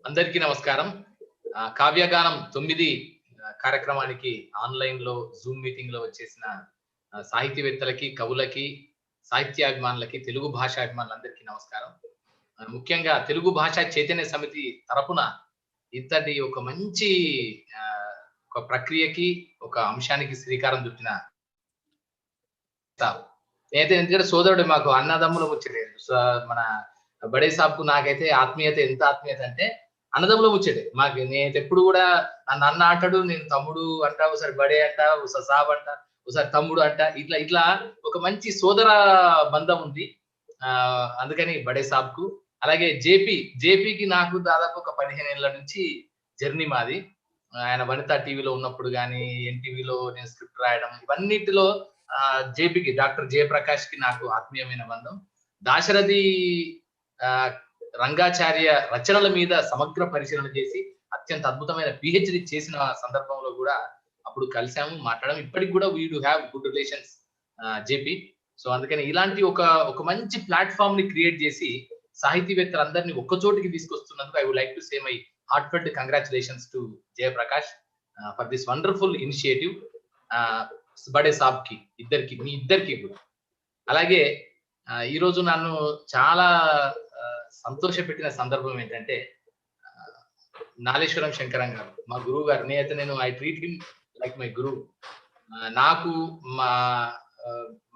అందరికీ నమస్కారం. కావ్యగానం 9 కార్యక్రమానికి ఆన్‌లైన్‌లో జూమ్ మీటింగ్‌లో వచ్చేసిన సాహితీవేత్తలకి, కవులకి, సాహిత్యాభిమానులకి, తెలుగు భాషాభిమానులందరికీ నమస్కారం. ముఖ్యంగా తెలుగు భాషా చైతన్య సమితి తరపున ఇంతటి ఒక మంచి ఒక ప్రక్రియకి, ఒక అంశానికి శ్రీకారం చుట్టిన నేనైతే ఎందుకంటే సోదరుడు మాకు అన్నదమ్ముల ముచ్చటే. మన బడే సాబ్‌కు నాకైతే ఆత్మీయత ఎంత ఆత్మీయత అంటే అన్నదమ్ముల ముచ్చటే. నేనైతే ఎప్పుడు కూడా నన్ను అన్న అంటాడు, నేను తమ్ముడు అంటా, ఒకసారి బడే అంట, ఒకసారి సాబ్ అంట, ఒకసారి తమ్ముడు అంట. ఇట్లా ఒక మంచి సోదర బంధం ఉంది. అందుకని బడే సాబ్‌కు. అలాగే జేపీకి నాకు దాదాపు ఒక 15 ఏళ్ల నుంచి జర్నీ మాది. ఆయన వనిత టీవీలో ఉన్నప్పుడు గాని, ఎన్‌టీవీలో నేను స్క్రిప్ట్ రాయడం ఇవన్నిటిలో జేపీకి డాక్టర్ జయప్రకాష్‌కి నాకు ఆత్మీయమైన బంధం. దాశరథి రంగాచార్య రచనల మీద సమగ్ర పరిశీలన చేసి అత్యంత అద్భుతమైన పీహెచ్‌డీ చేసిన సందర్భంలో కూడా అప్పుడు కలిసాము, మాట్లాడాము. ఇప్పటికి కూడా we do have good relations జేపీ. సో అందుకని ఇలాంటి ఒక మంచి ప్లాట్‌ఫార్మ్ ని క్రియేట్ చేసి సాహితీవేత్తలందరినీ ఒక్క చోటికి తీసుకొస్తున్నందుకు I would like to say my heartfelt congratulations to Jayaprakash for this wonderful initiative. బడే సాబ్‌కి మీ ఇద్దరికి కూడా. అలాగే ఈ రోజు నన్ను చాలా సంతోషపెట్టిన సందర్భం ఏంటంటే నాలేశ్వరం శంకరం గారు, మా గురువు గారు. నేను I treat him like my గురువు. నాకు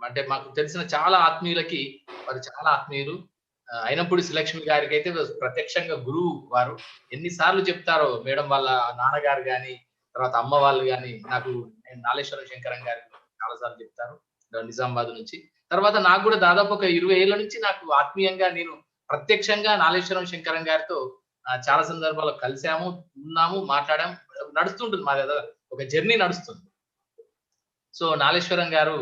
అంటే మాకు తెలిసిన చాలా ఆత్మీయులకి వారు చాలా ఆత్మీయులు. అయినప్పుడు శ్రీలక్ష్మి గారికి అయితే ప్రత్యక్షంగా గురువు వారు. ఎన్నిసార్లు చెప్తారో మేడం వాళ్ళ నాన్నగారు గాని, తర్వాత అమ్మ వాళ్ళు గాని నాకు నాలేశ్వరం శంకరం గారికి చాలా సార్లు చెప్తారు నిజామాబాద్ నుంచి. తర్వాత నాకు కూడా దాదాపు ఒక 20 ఏళ్ల నుంచి నాకు ఆత్మీయంగా నేను ప్రత్యక్షంగా నాలేశ్వరం శంకరం గారితో చాలా సందర్భాల్లో కలిసాము, ఉన్నాము, మాట్లాడాము. నడుస్తుంటుంది మాది ఒక జర్నీ నడుస్తుంది. సో నాలేశ్వరం గారు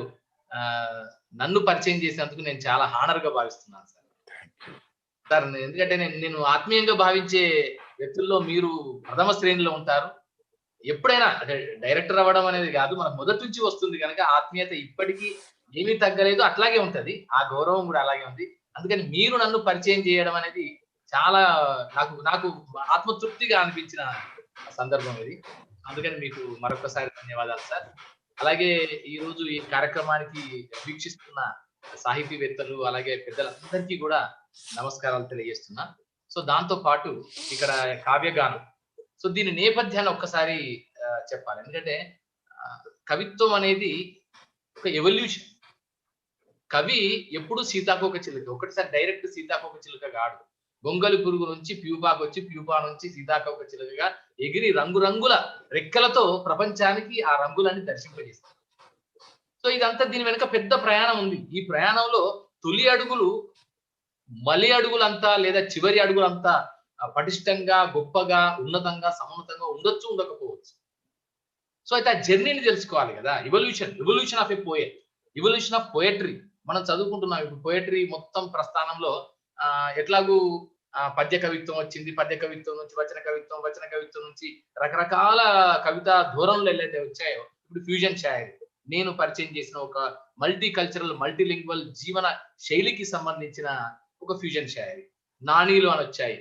నన్ను పరిచయం చేసినందుకు నేను చాలా హానర్ గా భావిస్తున్నాను సార్. ఎందుకంటే నేను ఆత్మీయంగా భావించే వ్యక్తుల్లో మీరు ప్రథమ శ్రేణిలో ఉంటారు. ఎప్పుడైనా అంటే డైరెక్టర్ అవ్వడం అనేది కాదు, మన మొదటి నుంచి వస్తుంది కనుక ఆత్మీయత ఇప్పటికీ ఏమీ తగ్గలేదు, అట్లాగే ఉంటది. ఆ గౌరవం కూడా అలాగే ఉంది. అందుకని మీరు నన్ను పరిచయం చేయడం అనేది చాలా నాకు ఆత్మతృప్తిగా అనిపించిన సందర్భం ఇది. అందుకని మీకు మరొకసారి ధన్యవాదాలు సార్. అలాగే ఈ రోజు ఈ కార్యక్రమానికి వీక్షిస్తున్న సాహితీవేత్తలు అలాగే పెద్దలందరికీ కూడా నమస్కారాలు తెలియజేస్తున్నా. సో దాంతో పాటు ఇక్కడ కావ్యగానం, సో దీని నేపథ్యాన్ని ఒక్కసారి చెప్పాలి. ఎందుకంటే కవిత్వం అనేది ఒక ఎవల్యూషన్. కవి ఎప్పుడు సీతాకోక చిలుక, ఒకటిసారి డైరెక్ట్ సీతాకోక చిలుక కాడు. గొంగలి పురుగు నుంచి ప్యూపాకు వచ్చి, ప్యూపా నుంచి సీతాకోక చిలుకగా ఎగిరి రంగురంగుల రెక్కలతో ప్రపంచానికి ఆ రంగులన్నీ దర్శింపజేస్తారు. సో ఇదంతా దీని వెనుక పెద్ద ప్రయాణం ఉంది. ఈ ప్రయాణంలో తొలి అడుగులు మలి అడుగులంతా లేదా చివరి అడుగులంతా పటిష్టంగా, గొప్పగా, ఉన్నతంగా, సమున్నతంగా ఉండొచ్చు, ఉండకపోవచ్చు. సో అయితే ఆ జర్నీని తెలుసుకోవాలి కదా. Evolution of a poet, evolution of poetry మనం చదువుకుంటున్నాం. ఇప్పుడు పోయట్రీ మొత్తం ప్రస్థానంలో ఎట్లాగూ పద్య కవిత్వం వచ్చింది, పద్య కవిత్వం నుంచి వచన కవిత్వం, వచన కవిత్వం నుంచి రకరకాల కవితా ధోరణులు ఏదైతే వచ్చాయో ఇప్పుడు ఫ్యూజన్ షాయరీ, నేను పరిచయం చేసిన ఒక మల్టీ కల్చరల్, మల్టీలింగ్వల్ జీవన శైలికి సంబంధించిన ఒక ఫ్యూజన్ షాయరీ, నానీలు అని వచ్చాయి.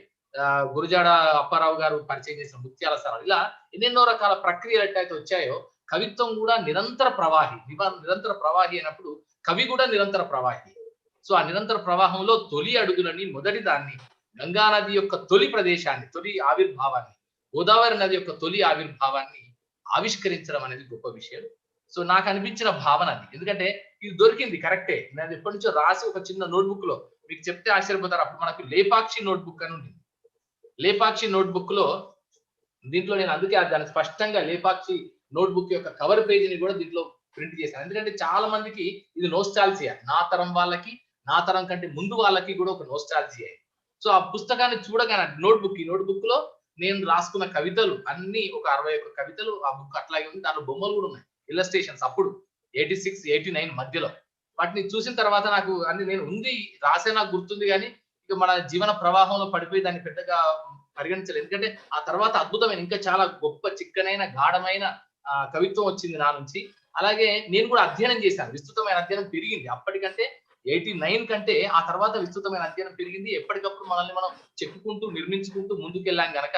గురజాడ అప్పారావు గారు పరిచయం చేసిన ముత్యాల సరాలు, ఇలా ఎన్నెన్నో రకాల ప్రక్రియలు ఎట్లయితే వచ్చాయో కవిత్వం కూడా నిరంతర ప్రవాహి అయినప్పుడు కవి కూడా నిరంతర ప్రవాహి. సో ఆ నిరంతర ప్రవాహంలో తొలి అడుగులని, మొదటి దాన్ని, గంగా నది యొక్క తొలి ప్రదేశాన్ని, తొలి ఆవిర్భావాన్ని, గోదావరి నది యొక్క తొలి ఆవిర్భావాన్ని ఆవిష్కరించడం అనేది గొప్ప విషయం. సో నాకు అనిపించిన భావన అది. ఎందుకంటే ఇది దొరికింది కరెక్టే. నేను ఎప్పటి నుంచో రాసి ఒక చిన్న నోట్బుక్ లో మీకు చెప్తే ఆశ్చర్యపోతారు. అప్పుడు మనకు లేపాక్షి నోట్బుక్ అని ఉంది. లేపాక్షి నోట్బుక్ లో దీంట్లో నేను అందుకే దాన్ని స్పష్టంగా లేపాక్షి నోట్బుక్ యొక్క కవర్ పేజీని కూడా దీంట్లో ప్రింట్ చేశాను. ఎందుకంటే చాలా మందికి ఇది నోస్టాల్జియా. నా తరం వాళ్ళకి, నా తరం కంటే ముందు వాళ్ళకి కూడా ఒక నోస్టాల్జియా. సో ఆ పుస్తకాన్ని చూడగానే ఈ నోట్బుక్ లో నేను రాసుకున్న కవితలు అన్ని ఒక 61 కవితలు ఆ బుక్ అట్లాగే ఉంది. దాంట్లో బొమ్మలు కూడా ఉన్నాయి, ఇల్లస్ట్రేషన్స్. అప్పుడు 86, 89 మధ్యలో వాటిని చూసిన తర్వాత నాకు నేను ఉంది రాసే నాకు గుర్తుంది, కానీ ఇక మన జీవన ప్రవాహంలో పడిపోయి దాన్ని పెద్దగా పరిగణించలేదు. ఎందుకంటే ఆ తర్వాత అద్భుతమైన ఇంకా చాలా గొప్ప చిక్కనైన గాఢమైన కవిత్వం వచ్చింది నా నుంచి. అలాగే నేను కూడా అధ్యయనం చేశాను, విస్తృతమైన అధ్యయనం పెరిగింది. అప్పటికంటే 89 కంటే ఆ తర్వాత విస్తృతమైన అధ్యయనం పెరిగింది. ఎప్పటికప్పుడు మనల్ని మనం చెప్పుకుంటూ, నిర్మించుకుంటూ ముందుకెళ్ళాం గనక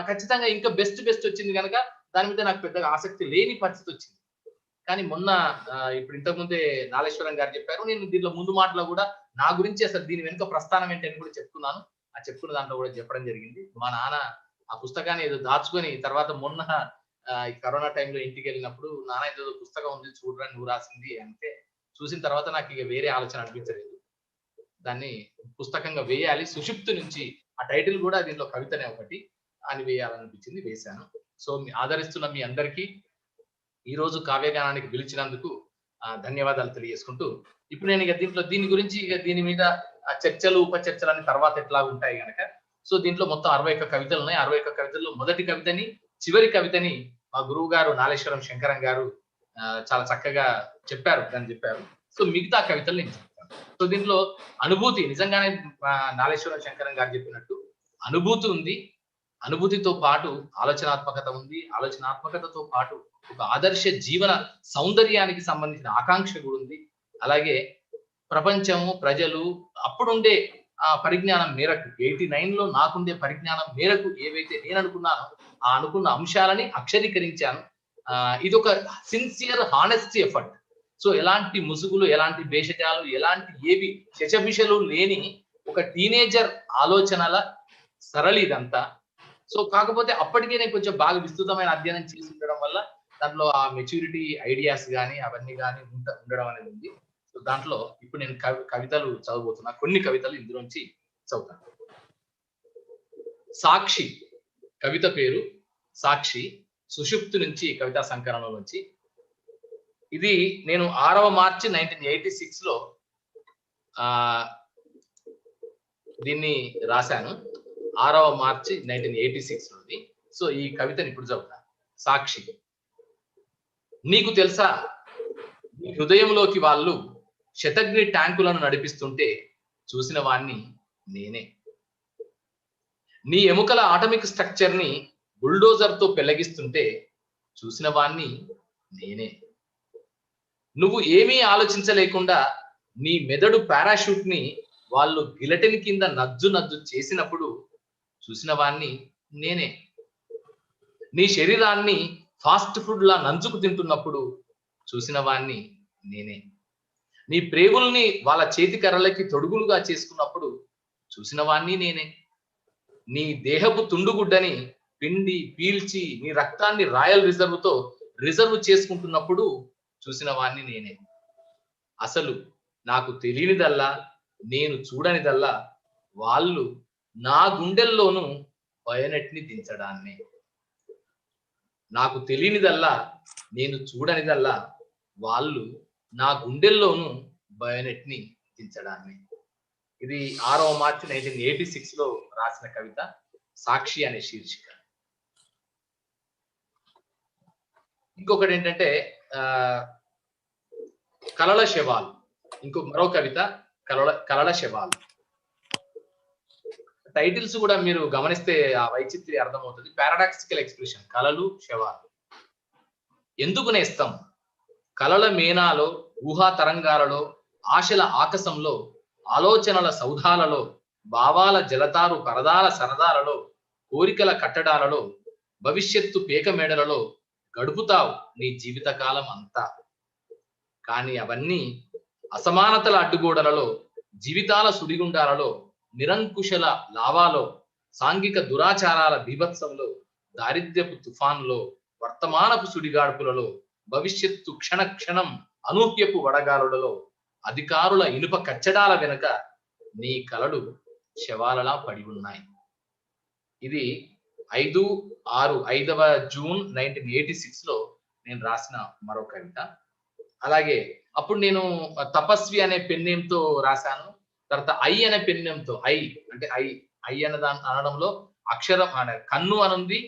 ఖచ్చితంగా ఇంకా బెస్ట్ బెస్ట్ వచ్చింది గనక దాని మీద నాకు పెద్దగా ఆసక్తి లేని పరిస్థితి వచ్చింది. కానీ మొన్న ఇప్పుడు ఇంతకు ముందే నాగేశ్వరం గారు చెప్పారు. నేను దీంట్లో ముందు మాటలో కూడా నా గురించి అసలు దీని వెనుక ప్రస్థానం ఏంటి అని కూడా చెప్తున్నాను. ఆ చెప్పుకున్న దాంట్లో కూడా చెప్పడం జరిగింది. మా నాన్న ఆ పుస్తకాన్ని ఏదో దాచుకొని తర్వాత మొన్న ఈ కరోనా టైంలో ఇంటికెళ్ళినప్పుడు నాన్న ఏదో పుస్తకం ఉంది చూడరా నువ్వు రాసింది అంటే చూసిన తర్వాత నాకు ఇక వేరే ఆలోచన అనిపించలేదు. దాన్ని పుస్తకంగా వేయాలి. సుషుప్తి నుంచి ఆ టైటిల్ కూడా దీంట్లో కవితనే ఒకటి అని వేయాలనిపించింది వేశాను. సో ఆదరిస్తున్న మీ అందరికీ ఈ రోజు కావ్యగానానికి పిలిచినందుకు ధన్యవాదాలు తెలియజేసుకుంటూ ఇప్పుడు నేను ఇక దీని గురించి ఇక దీని మీద చర్చలు ఉపచర్చలు అని తర్వాత ఎట్లా ఉంటాయి గనక సో దీంట్లో మొత్తం 61 కవితలు ఉన్నాయి. 61 కవితల్లో మొదటి కవితని చివరి కవితని మా గురువు గారు నాగేశ్వరం శంకరం గారు చాలా చక్కగా చెప్పారు చెప్పారు. సో మిగతా కవితలు నేను చెప్తాను. సో దీంట్లో అనుభూతి నిజంగానే నాగేశ్వరం శంకరం గారు చెప్పినట్టు అనుభూతి ఉంది. అనుభూతితో పాటు ఆలోచనాత్మకత ఉంది. ఆలోచనాత్మకతతో పాటు ఒక ఆదర్శ జీవన సౌందర్యానికి సంబంధించిన ఆకాంక్ష కూడా ఉంది. అలాగే ప్రపంచము, ప్రజలు అప్పుడుండే పరిజ్ఞానం మేరకు 89 లో నాకుండే పరిజ్ఞానం మేరకు ఏవైతే నేను అనుకున్నానో ఆ అనుకున్న అంశాలని అక్షరీకరించాను. ఇదొక సిన్సియర్ హానెస్టీ ఎఫర్ట్. సో ఎలాంటి ముసుగులు, ఎలాంటి భేషజాలు, ఎలాంటి ఏవి శశభిషలు లేని ఒక టీనేజర్ ఆలోచనల సరళి ఇదంతా. సో కాకపోతే అప్పటికే నేను కొంచెం బాగా విస్తృతమైన అధ్యయనం చేసి ఉండడం వల్ల దాంట్లో ఆ మెచ్యూరిటీ ఐడియాస్ గాని అవన్నీ గాని ఉండడం అనేది ఉంది. సో దాంట్లో ఇప్పుడు నేను కవితలు చదవబోతున్నా. కొన్ని కవితలు ఇందులోంచి చదువుతాను. సాక్షి కవిత పేరు సాక్షి. సుషుప్తి నుంచి కవితా సంకలనం నుంచి. ఇది నేను 6వ మార్చి 1986 లో దీన్ని రాశాను. 6వ మార్చి 1986 లోది. సో ఈ కవితని ఇప్పుడు చదువుతాను. సాక్షి. నీకు తెలుసా నీ హృదయంలోకి వాళ్ళు శతగ్ని ట్యాంకులను నడిపిస్తుంటే చూసిన వాణ్ణి నేనే. నీ ఎముకల ఆటమిక్ స్ట్రక్చర్ ని బుల్డోజర్ తో పెళ్లగిస్తుంటే చూసిన వాణ్ణి నేనే. నువ్వు ఏమీ ఆలోచించలేకుండా నీ మెదడు పారాషూట్ ని వాళ్ళు గిలటిన్ కింద నజ్జు చేసినప్పుడు చూసిన వాణ్ణి నేనే. నీ శరీరాన్ని ఫాస్ట్ ఫుడ్ లా నంచుకు తింటున్నప్పుడు చూసిన వాణ్ణి నేనే. నీ ప్రేగుల్ని వాళ్ళ చేతి కర్రలకి తొడుగులుగా చేసుకున్నప్పుడు చూసిన వాణ్ణి నేనే. నీ దేహపు తుండుగుడ్డని పిండి పీల్చి నీ రక్తాన్ని రాయల్ రిజర్వ్ తో రిజర్వ్ చేసుకుంటున్నప్పుడు చూసిన వాణ్ణి నేనే. అసలు నాకు తెలియనిదల్లా నేను చూడనిదల్లా వాళ్ళు నా గుండెల్లోనూ బయోనెట్ ని దించడాన్ని. నాకు తెలియనిదల్లా నేను చూడనిదల్లా వాళ్ళు నా గుండెల్లోనూ బయోనెట్ ని దించడాన్ని. ఇది 6వ మార్చి 1986 లో రాసిన కవిత సాక్షి అనే శీర్షిక. ఇంకొకటి ఏంటంటే కలల శవాలు. మరో కవిత కలల శవాలు. టైటిల్స్ కూడా మీరు గమనిస్తే ఆ వైచిత్ర్యం అర్థమవుతుంది. పారాడాక్సికల్ ఎక్స్ప్రెషన్ కలలు శవాలు. ఎందుకు నేస్తం కలల మేనాలో ఊహా తరంగాలలో ఆశల ఆకాశంలో ఆలోచనల సౌధాలలో భావాల జలతారు పరదాల సరదాలలో కోరికల కట్టడాలలో భవిష్యత్తు పేక మేడలలో గడుపుతావు నీ జీవితకాలం అంతా. కానీ అవన్నీ అసమానతల అడ్డుగోడలలో జీవితాల సుడిగుండాలలో నిరంకుశల లావాలో సాంఘిక దురాచారాల బీభత్సంలో దారిద్ర్యపు తుఫాన్లో వర్తమానపు సుడిగాడుపులలో భవిష్యత్తు క్షణ క్షణం అనూహ్యపు వడగాలులలో అధికారుల ఇనుప కచ్చడాల వెనుక నీ కలలు శవాలలా పడి ఉన్నాయి. ఇది 5వ జూన్ 1986 లో నేను రాసిన మరో కవిత. అలాగే అప్పుడు నేను తపస్వి అనే పెన్ నేమ్ తో రాశాను. తర్వాత ఐ అనే పెన్ నేమ్ తో ఐ అనే దాని అనడంలో అక్షరం కన్ను అని ఉంది,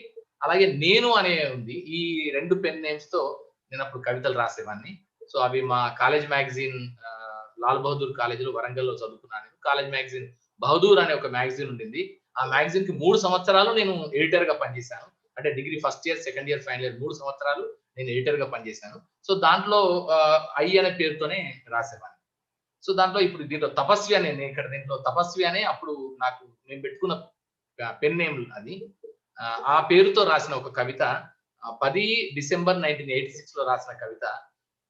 అలాగే నేను అనే ఉంది. ఈ 2 పెన్ నేమ్స్ తో నేను అప్పుడు కవితలు రాసేవాడిని. సో అవి మా కాలేజ్ మ్యాగజైన్ లాల్ బహదూర్ కాలేజీలో వరంగల్లో చదువుకున్నాను. కాలేజ్ మ్యాగజైన్ బహదూర్ అనే ఒక మ్యాగజైన్ ఉండింది. ఆ మ్యాగజైన్ కి 3 సంవత్సరాలు నేను ఎడిటర్ గా పనిచేశాను. అంటే degree first year, second year, final year 3 సంవత్సరాలు నేను ఎడిటర్ గా పనిచేశాను. సో దాంట్లో ఐ అనే పేరుతోనే రాసేవాడిని. సో దాంట్లో ఇప్పుడు దీంట్లో తపస్వి అనే ఇక్కడ దీంట్లో తపస్వి అనే అప్పుడు నాకు నేను పెట్టుకున్న పెన్ నేమ్ అది. ఆ పేరుతో రాసిన ఒక కవిత 10 డిసెంబర్ 1986 లో రాసిన కవిత.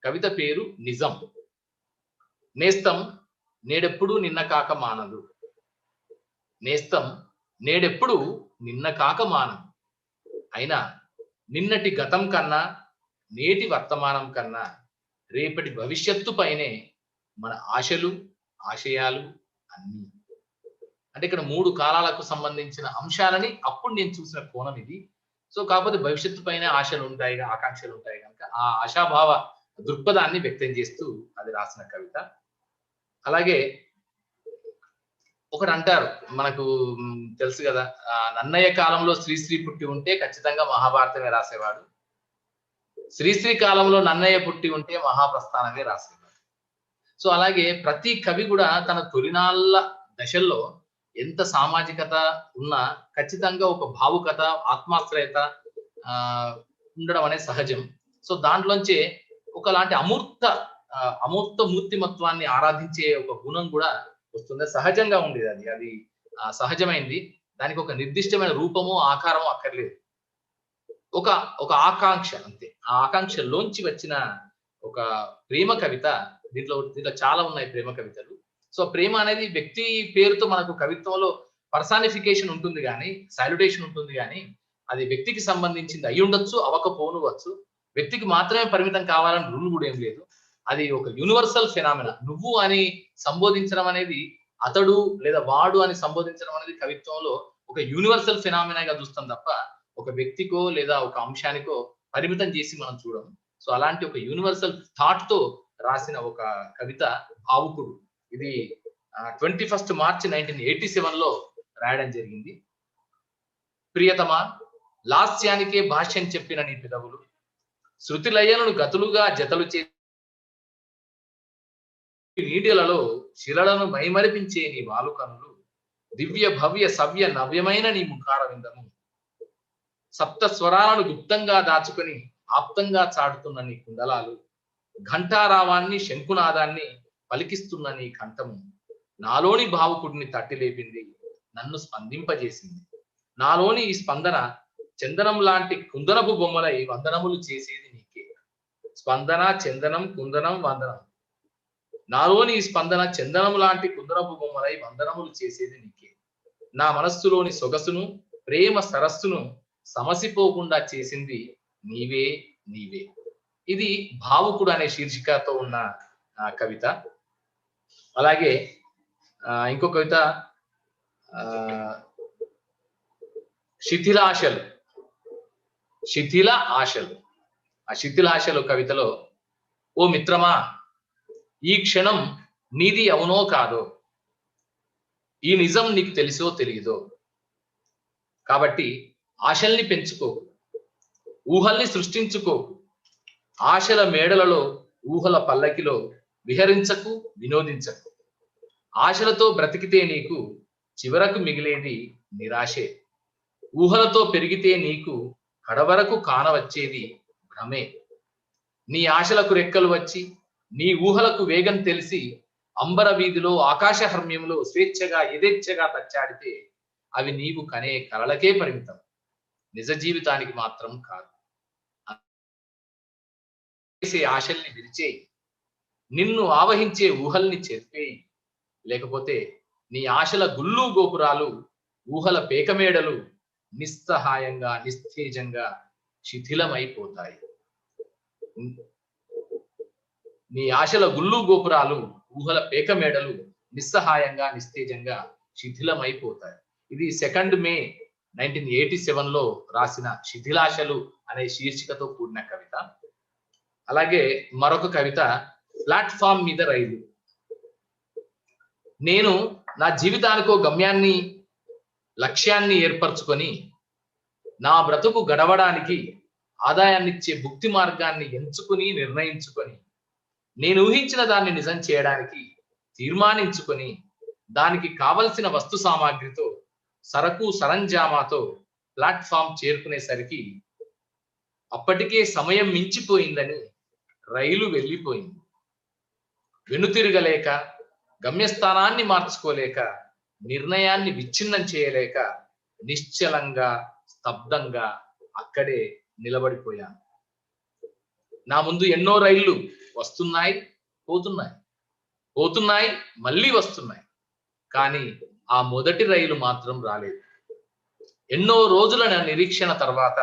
కవిత పేరు నిజం. నేస్తం నేడెప్పుడు నిన్న కాక మానదు. నేస్తం నేడెప్పుడు నిన్న కాక మానదు. అయినా నిన్నటి గతం కన్నా నేటి వర్తమానం కన్నా రేపటి భవిష్యత్తు పైనే మన ఆశలు ఆశయాలు అన్నీ. అంటే ఇక్కడ 3 కాలాలకు సంబంధించిన అంశాలని అప్పుడు నేను చూసిన కోణం ఇది. సో కాకపోతే భవిష్యత్తు పైన ఆశలు ఉంటాయి, ఆకాంక్షలు ఉంటాయి కనుక ఆ ఆశాభావ దృక్పథాన్ని వ్యక్తం చేస్తూ అది రాసిన కవిత. అలాగే ఒకటి అంటారు మనకు తెలుసు కదా, నన్నయ్య కాలంలో శ్రీశ్రీ పుట్టి ఉంటే ఖచ్చితంగా మహాభారతమే రాసేవాడు. శ్రీశ్రీ కాలంలో నన్నయ్య పుట్టి ఉంటే మహాప్రస్థానమే రాసేవాడు. సో అలాగే ప్రతి కవి కూడా తన తొలినాళ్ళ దశల్లో ఎంత సామాజికత ఉన్నా ఖచ్చితంగా ఒక భావుకత, ఆత్మాశ్రయత ఉండడం అనేది సహజం. సో దాంట్లోంచే ఒకలాంటి అమూర్త మూర్తిమత్వాన్ని ఆరాధించే ఒక గుణం కూడా వస్తుంది. సహజంగా ఉండేది అది సహజమైంది. దానికి ఒక నిర్దిష్టమైన రూపము ఆకారము అక్కర్లేదు. ఒక ఆకాంక్ష అంతే. ఆ ఆకాంక్షలోంచి వచ్చిన ఒక ప్రేమ కవిత. దీంట్లో చాలా ఉన్నాయి ప్రేమ కవితలు. సో ప్రేమ అనేది వ్యక్తి పేరుతో మనకు కవిత్వంలో పర్సానిఫికేషన్ ఉంటుంది కానీ, సాల్యుటేషన్ ఉంటుంది కానీ, అది వ్యక్తికి సంబంధించింది అయి ఉండొచ్చు, అవ్వకపోనువచ్చు. వ్యక్తికి మాత్రమే పరిమితం కావాలని రూల్ కూడా ఏం లేదు. అది ఒక యూనివర్సల్ ఫెనామినా. నువ్వు అని సంబోధించడం అనేది, అతడు లేదా వాడు అని సంబోధించడం అనేది కవిత్వంలో ఒక యూనివర్సల్ ఫెనామినాగా చూస్తాం తప్ప ఒక వ్యక్తికో లేదా ఒక అంశానికో పరిమితం చేసి మనం చూడం. సో అలాంటి ఒక యూనివర్సల్ థాట్ తో రాసిన ఒక కవిత భావుకుడు. ఇది 21 మార్చి 1987 లో రాయడం జరిగింది. ప్రియతమా, లాస్యానికే భాష్యం చెప్పిన నీ పెదవులు, శృతి లయలను గతులుగా జతలు చేసి నీటిలలో శిలలను మైమరిపించే నీ వాలుకనులు, దివ్య భవ్య సవ్య నవ్యమైన నీ ముఖార విందము, సప్త స్వరాలను గుప్తంగా దాచుకొని ఆప్తంగా చాటుతున్న నీ కుండలాలు, ఘంటారావాన్ని శంకునాదాన్ని పలికిస్తున్న నీ కంఠము నాలోని భావుకుడిని తట్టి లేపింది, నన్ను స్పందింపజేసింది. నాలోని ఈ స్పందన చందనం లాంటి కుందనపు బొమ్మలై వందనములు చేసేది నీకే. స్పందన, చందనం, కుందనం, వందనం. నాలోని ఈ స్పందన చందనం లాంటి కుందనపు బొమ్మలై వందనములు చేసేది నీకే. నా మనస్సులోని సొగసును, ప్రేమ సరస్సును సమసిపోకుండా చేసింది నీవే నీవే. ఇది భావుకుడు అనే శీర్షికతో ఉన్న కవిత. అలాగే ఇంకో కవిత శిథిల ఆశలు. ఆ శిథిల ఆశలు కవితలో, ఓ మిత్రమా, ఈ క్షణం నీది అవునో కాదో, ఈ నిజం నీకు తెలుసో తెలియదో, కాబట్టి ఆశల్ని పెంచుకోకు, ఊహల్ని సృష్టించుకోకు, ఆశల మేడలలో ఊహల పల్లకిలో విహరించకు, వినోదించకు. ఆశలతో బ్రతికితే నీకు చివరకు మిగిలేది నిరాశే. ఊహలతో పెరిగితే నీకు కడవరకు కానవచ్చేది భ్రమే. నీ ఆశలకు రెక్కలు వచ్చి, నీ ఊహలకు వేగం తెలిసి, అంబర వీధిలో ఆకాశ హర్మ్యంలో స్వేచ్ఛగా యథేచ్ఛగా తచ్చాడితే అవి నీవు కనే కలలకే పరిమితం, నిజ జీవితానికి మాత్రం కాదు. ఆశల్ని విరిచేయి, నిన్ను ఆవహించే ఊహల్ని చెరిపేయి. లేకపోతే నీ ఆశల గుళ్ళు గోపురాలు, ఊహల పేకమేడలు నిస్సహాయంగా నిస్తేజంగా శిథిలమైపోతాయి. నీ ఆశల గుళ్ళు గోపురాలు, ఊహల పేకమేడలు నిస్సహాయంగా నిస్తేజంగా శిథిలమైపోతాయి. ఇది 2 మే 1987 లో రాసిన శిథిలాశలు అనే శీర్షికతో కూడిన కవిత. అలాగే మరొక కవిత ప్లాట్ఫామ్ మీద రైలు. నేను నా జీవితానికో గమ్యాన్ని, లక్ష్యాన్ని ఏర్పరచుకొని నా బ్రతుకు గడవడానికి ఆదాయాన్నిచ్చే భుక్తి మార్గాన్ని ఎంచుకుని నిర్ణయించుకొని, నేను ఊహించిన దాన్ని నిజం చేయడానికి తీర్మానించుకొని, దానికి కావలసిన వస్తు సామాగ్రితో, సరకు సరంజామాతో ప్లాట్ఫామ్ చేరుకునేసరికి అప్పటికే సమయం మించిపోయిందని రైలు వెళ్ళిపోయింది. వెనుతిరగలేక గమ్యస్థానాన్ని మార్చుకోలేక, నిర్ణయాన్ని విచ్ఛిన్నం చేయలేక నిశ్చలంగా, స్తబ్దంగా అక్కడే నిలబడిపోయాను. నా ముందు ఎన్నో రైళ్లు వస్తున్నాయి, పోతున్నాయి, పోతున్నాయి, మళ్ళీ వస్తున్నాయి. కానీ ఆ మొదటి రైలు మాత్రం రాలేదు. ఎన్నో రోజుల నిరీక్షణ తర్వాత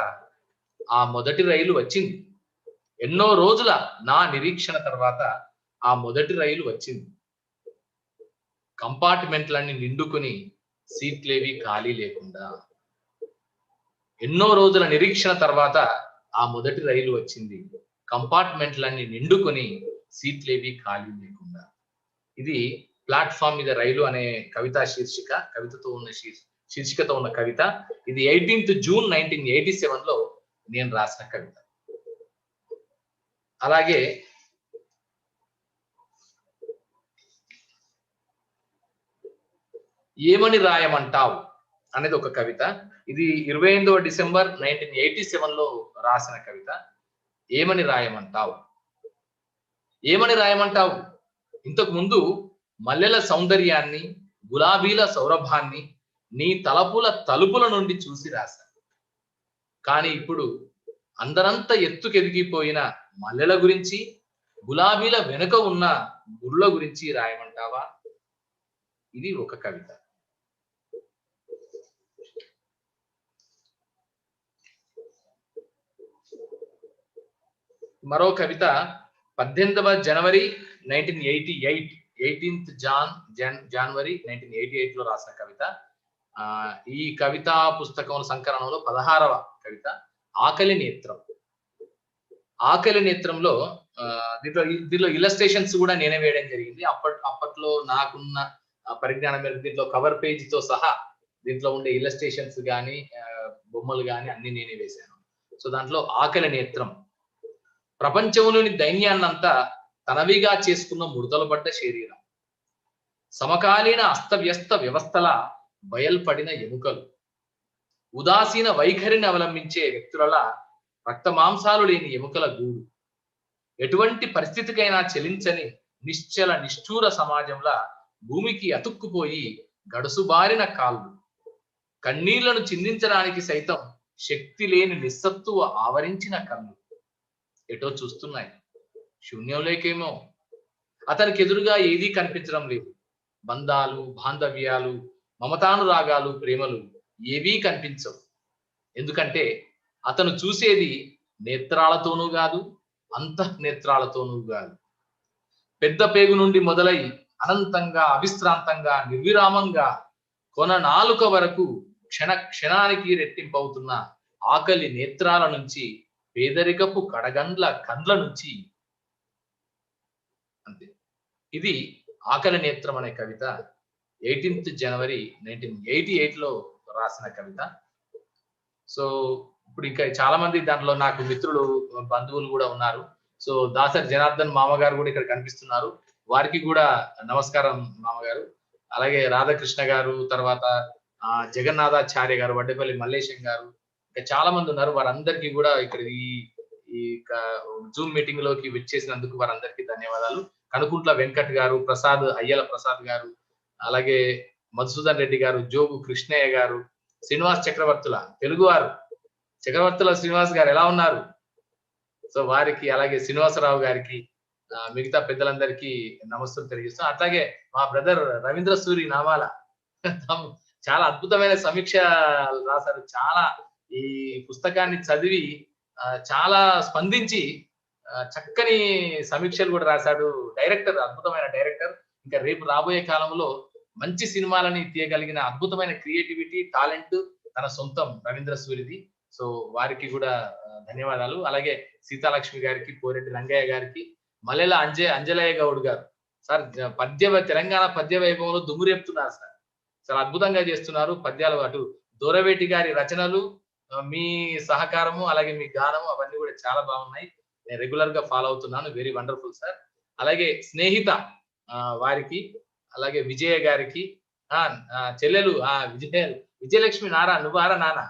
ఆ మొదటి రైలు వచ్చింది. ఎన్నో రోజుల నా నిరీక్షణ తర్వాత ఆ మొదటి రైలు వచ్చింది. కంపార్ట్మెంట్లన్నీ నిండుకుని సీట్లేవి ఖాళీ లేకుండా. ఎన్నో రోజుల నిరీక్షణ తర్వాత ఆ మొదటి రైలు వచ్చింది. కంపార్ట్మెంట్లన్నీ నిండుకొని సీట్లేవి ఖాళీ లేకుండా. ఇది ప్లాట్ఫామ్ మీద రైలు అనే కవితా శీర్షిక, శీర్షికతో ఉన్న కవిత. ఇది 18th June 1987 లో నేను రాసిన కవిత. అలాగే ఏమని రాయమంటావు అనేది ఒక కవిత. ఇది 28వ December 1987 లో రాసిన కవిత. ఏమని రాయమంటావు? ఏమని రాయమంటావు? ఇంతకు ముందు మల్లెల సౌందర్యాన్ని, గులాబీల సౌరభాన్ని నీ తలపుల తలుపుల నుండి చూసి రాశాను. కానీ ఇప్పుడు అందరంత ఎత్తుకెదిగిపోయిన మల్లెల గురించి, గులాబీల వెనుక ఉన్న గుర్ల గురించి రాయమంటావా? ఇది ఒక కవిత. మరో కవిత 18వ జనవరి 1988, 18th January 1988 లో రాసిన కవిత. ఈ కవితా పుస్తకం సంకలనంలో 16వ కవిత ఆకలి నేత్రం. ఆకలి నేత్రంలో దీంట్లో ఇల్లస్ట్రేషన్స్ కూడా నేనే వేయడం జరిగింది. అప్పట్లో నాకున్న పరిజ్ఞానం మీద దీంట్లో కవర్ పేజ్ తో సహా దీంట్లో ఉండే ఇల్లస్ట్రేషన్స్ గానీ, బొమ్మలు గానీ అన్ని నేనే వేశాను. సో దాంట్లో ఆకలి నేత్రం. ప్రపంచంలోని దైన్యాన్నంతా తనవిగా చేసుకున్న ముడతలు పడ్డ శరీరం, సమకాలీన అస్తవ్యస్త వ్యవస్థల బయల్పడిన ఎముకలు, ఉదాసీన వైఖరిని అవలంబించే వ్యక్తుల రక్త మాంసాలు లేని ఎముకల గూడు, ఎటువంటి పరిస్థితికైనా చెలించని నిశ్చల నిష్ఠూర సమాజంలా భూమికి అతుక్కుపోయి గడుసుబారిన కాళ్ళు, కన్నీళ్లను చిందించడానికి సైతం శక్తి లేని నిస్సత్తువ ఆవరించిన కళ్ళు ఎటో చూస్తున్నాయి. శూన్యంలోకేమో. అతనికి ఎదురుగా ఏదీ కనిపించడం లేదు. బంధాలు, బాంధవ్యాలు, మమతానురాగాలు, ప్రేమలు ఏవీ కనిపించవు. ఎందుకంటే అతను చూసేది నేత్రాలతోనూ కాదు, అంతఃనేత్రాలతోనూ కాదు. పెద్ద పేగు నుండి మొదలై అనంతంగా, అవిశ్రాంతంగా, నిర్విరామంగా కొన నాలుక వరకు క్షణానికి రెట్టింపవుతున్న ఆకలి నేత్రాల నుంచి, పేదరికపు కడగండ్ల కండ్ల నుంచి. అంతే. ఇది ఆకలి నేత్రం అనే కవిత 18th January 1988 లో రాసిన కవిత. సో ఇప్పుడు ఇంకా చాలా మంది దాంట్లో నాకు మిత్రులు, బంధువులు కూడా ఉన్నారు. సో దాసరి జనార్దన్ మామగారు కూడా ఇక్కడ కనిపిస్తున్నారు. వారికి కూడా నమస్కారం మామగారు. అలాగే రాధాకృష్ణ గారు, తర్వాత జగన్నాథాచార్య గారు, వడ్డేపల్లి మల్లేశం గారు, ఇంకా చాలా మంది ఉన్నారు. వారందరికీ కూడా ఇక్కడ ఈ జూమ్ మీటింగ్ లోకి విచ్చేసినందుకు వారందరికీ ధన్యవాదాలు. కనుకుంట్ల వెంకట్ గారు, అయ్యల ప్రసాద్ గారు, అలాగే మధుసూదన్ రెడ్డి గారు, జోగు కృష్ణయ్య గారు, శ్రీనివాస్ చక్రవర్తుల తెలుగువారు, చక్రవర్తుల శ్రీనివాస్ గారు ఎలా ఉన్నారు? సో వారికి, అలాగే శ్రీనివాసరావు గారికి, మిగతా పెద్దలందరికీ నమస్సులు తెలియజేస్తాం. అట్లాగే మా బ్రదర్ రవీంద్ర సూరి నామాల చాలా అద్భుతమైన సమీక్ష రాశారు. చాలా ఈ పుస్తకాన్ని చదివి చాలా స్పందించి చక్కని సమీక్షలు కూడా రాశాడు. డైరెక్టర్, అద్భుతమైన డైరెక్టర్. ఇంకా రేపు రాబోయే కాలంలో మంచి సినిమాలని తీయగలిగిన అద్భుతమైన క్రియేటివిటీ, టాలెంట్ తన సొంతం రవీంద్ర సూరిది. సో వారికి కూడా ధన్యవాదాలు. అలాగే సీతాలక్ష్మి గారికి, కోరెడ్డి రంగయ్య గారికి, మల్లెల అంజలయ్య గౌడ్ గారు సార్ తెలంగాణ పద్య వైభవంలో దుమ్ము రేపుతున్నారు సార్. చాలా అద్భుతంగా చేస్తున్నారు పద్యాలు. అటు దూరవేటి గారి రచనలు, మీ సహకారము, అలాగే మీ గానము అవన్నీ కూడా చాలా బాగున్నాయి. నేను రెగ్యులర్ గా ఫాలో అవుతున్నాను. Very wonderful sir. అలాగే స్నేహిత వారికి, అలాగే విజయ గారికి, చెల్లెలు విజయలక్ష్మి నారా, నువ్వారా నాన్న?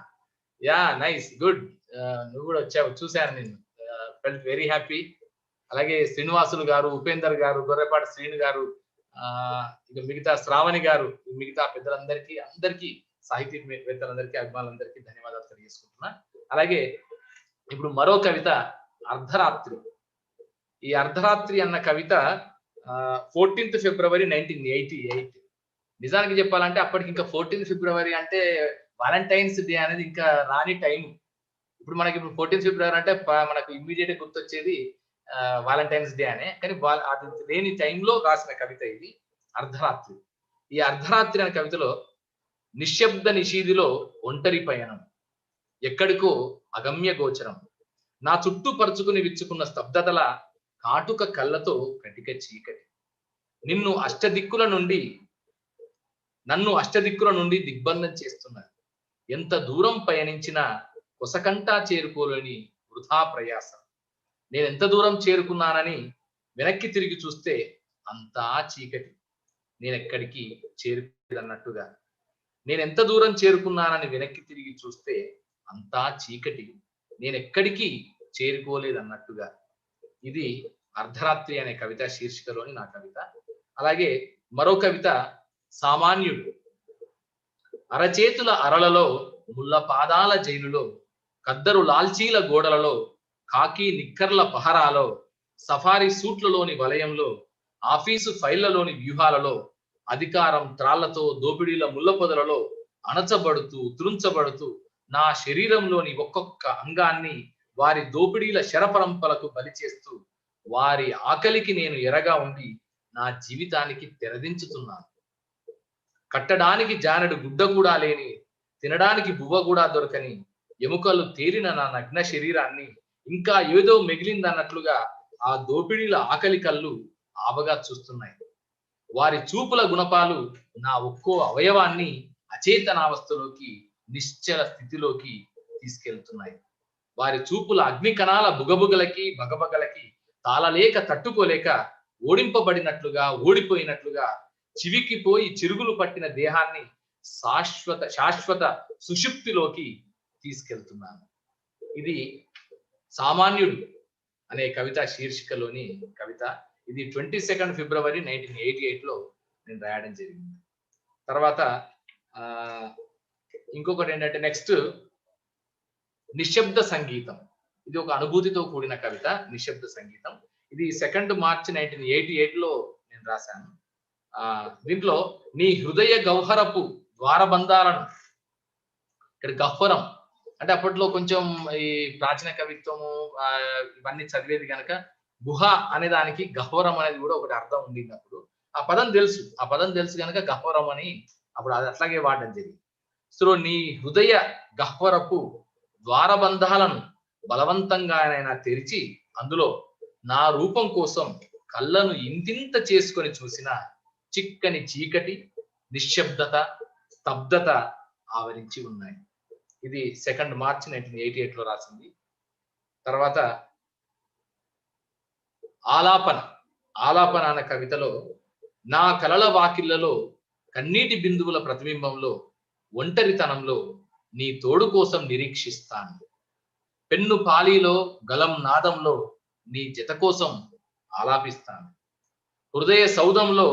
Yeah nice, good. నువ్వు కూడా వచ్చావు, చూశాను నేను. Felt very happy. అలాగే శ్రీనివాసులు గారు, ఉపేందర్ గారు, గొర్రెపాటి శ్రీను గారు, ఇక మిగతా శ్రావణి గారు, మిగతా పెద్దలందరికీ, అందరికీ సాహితీవేత్తలందరికీ, అభిమానులందరికీ ధన్యవాదాలు తెలియజేసుకుంటున్నా. అలాగే ఇప్పుడు మరో కవిత అర్ధరాత్రి. ఈ అర్ధరాత్రి అన్న కవిత 14th February 1988. నిజానికి చెప్పాలంటే అప్పటికి ఇంకా 14th February అంటే వాలంటైన్స్ డే అనేది ఇంకా రాని టైం. ఇప్పుడు మనకి ఇప్పుడు 14th February అంటే మనకు ఇమ్మీడియట్ గుర్తొచ్చేది వాలంటైన్స్ డే అనే. కానీ అది లేని టైంలో రాసిన కవిత ఇది అర్ధరాత్రి. ఈ అర్ధరాత్రి అనే కవితలో నిశ్శబ్ద నిషీదిలో ఒంటరి పయనం, ఎక్కడికో అగమ్య గోచరం, నా చుట్టూ పరుచుకుని విచ్చుకున్న స్తబ్దతల కాటుక కళ్ళతో కటిక చీకటి, నన్ను అష్టదిక్కుల నుండి దిగ్బంధం చేస్తున్నది, ఎంత దూరం పయనించినా కొసకంటా చేరుకోలేని వృధా ప్రయాసం, నేనెంత దూరం చేరుకున్నానని వెనక్కి తిరిగి చూస్తే అంతా చీకటి, నేనెక్కడికి చేరుకోలేదన్నట్టుగా. నేనెంత దూరం చేరుకున్నానని వెనక్కి తిరిగి చూస్తే అంతా చీకటి, నేనెక్కడికి చేరుకోలేదన్నట్టుగా. ఇది అర్ధరాత్రి అనే కవిత శీర్షికలోని నా కవిత. అలాగే మరో కవిత సామాన్యుడు. అరచేతుల అరలలో, ముళ్ళ పాదాల జైలులో, కద్దరు లాల్చీల గోడలలో, కాకి నిక్కర్ల పహరాలో, సఫారీ సూట్లలోని వలయంలో, ఆఫీసు ఫైళ్లలోని వ్యూహాలలో, అధికారం త్రాళ్లతో దోపిడీల ముళ్ళ పొదలలో అణచబడుతూ త్రుంచబడుతూ నా శరీరంలోని ఒక్కొక్క అంగాన్ని వారి దోపిడీల శరపరంపలకు బలి చేస్తూ వారి ఆకలికి నేను ఎరగా ఉండి నా జీవితానికి తెరదించుతున్నాను. కట్టడానికి జానెడు గుడ్డ కూడా లేని, తినడానికి బువ్వ కూడా దొరకని, ఎముకలు తేలిన నా నగ్న శరీరాన్ని ఇంకా ఏదో మిగిలిందన్నట్లుగా ఆ దోపిడీల ఆకలి కళ్ళు ఆబగా చూస్తున్నాయి. వారి చూపుల గుణపాలు నా ఒక్కో అవయవాన్ని అచేతనావస్థలోకి, నిశ్చల స్థితిలోకి తీసుకెళ్తున్నాయి. వారి చూపుల అగ్ని కణాల బుగబుగలకి బగబగలకి తాళలేక తట్టుకోలేక ఓడింపబడినట్లుగా, ఓడిపోయినట్లుగా చివికిపోయి చిరుగులు పట్టిన దేహాన్ని శాశ్వత సుషుప్తిలోకి తీసుకెళ్తున్నాను. ఇది సామాన్యుడు అనే కవిత శీర్షికలోని కవిత. ఇది 22nd February 1988లో నేను రాయడం జరిగింది. తర్వాత ఇంకొకటి ఏంటంటే నెక్స్ట్ నిశ్శబ్ద సంగీతం. ఇది ఒక అనుభూతితో కూడిన కవిత, నిశ్శబ్ద సంగీతం. ఇది 2nd March 1988లో నేను రాశాను. దీంట్లో నీ హృదయ గౌహరపు ద్వారబంధాలను, ఇక్కడ గహ్వరం అంటే అప్పట్లో కొంచెం ఈ ప్రాచీన కవిత్వము ఇవన్నీ చదివేది కనుక గుహ అనే దానికి గహ్వరం అనేది కూడా ఒకటి అర్థం ఉండింది. అప్పుడు ఆ పదం తెలుసు కనుక గహ్వరం అని అప్పుడు అది అట్లాగే వాడడం జరిగింది. సో నీ హృదయ గహ్వరపు ద్వారబంధాలను బలవంతంగానైనా తెరిచి అందులో నా రూపం కోసం కళ్ళను ఇంతింత చేసుకొని చూసిన చిక్కని చీకటి, నిశ్శబ్దత, స్తబ్దత ఆవరించి ఉన్నాయి. ఇది 2nd March 1988లో రాసింది. తర్వాత ఆలాపన అనే కవితలో నా కలల వాకిళ్లలో, కన్నీటి బిందువుల ప్రతిబింబంలో, ఒంటరితనంలో నీ తోడు కోసం నిరీక్షిస్తాను. పెన్ను పాలీలో, గలం నాదంలో నీ జత కోసం ఆలాపిస్తాను. హృదయ సౌధంలో,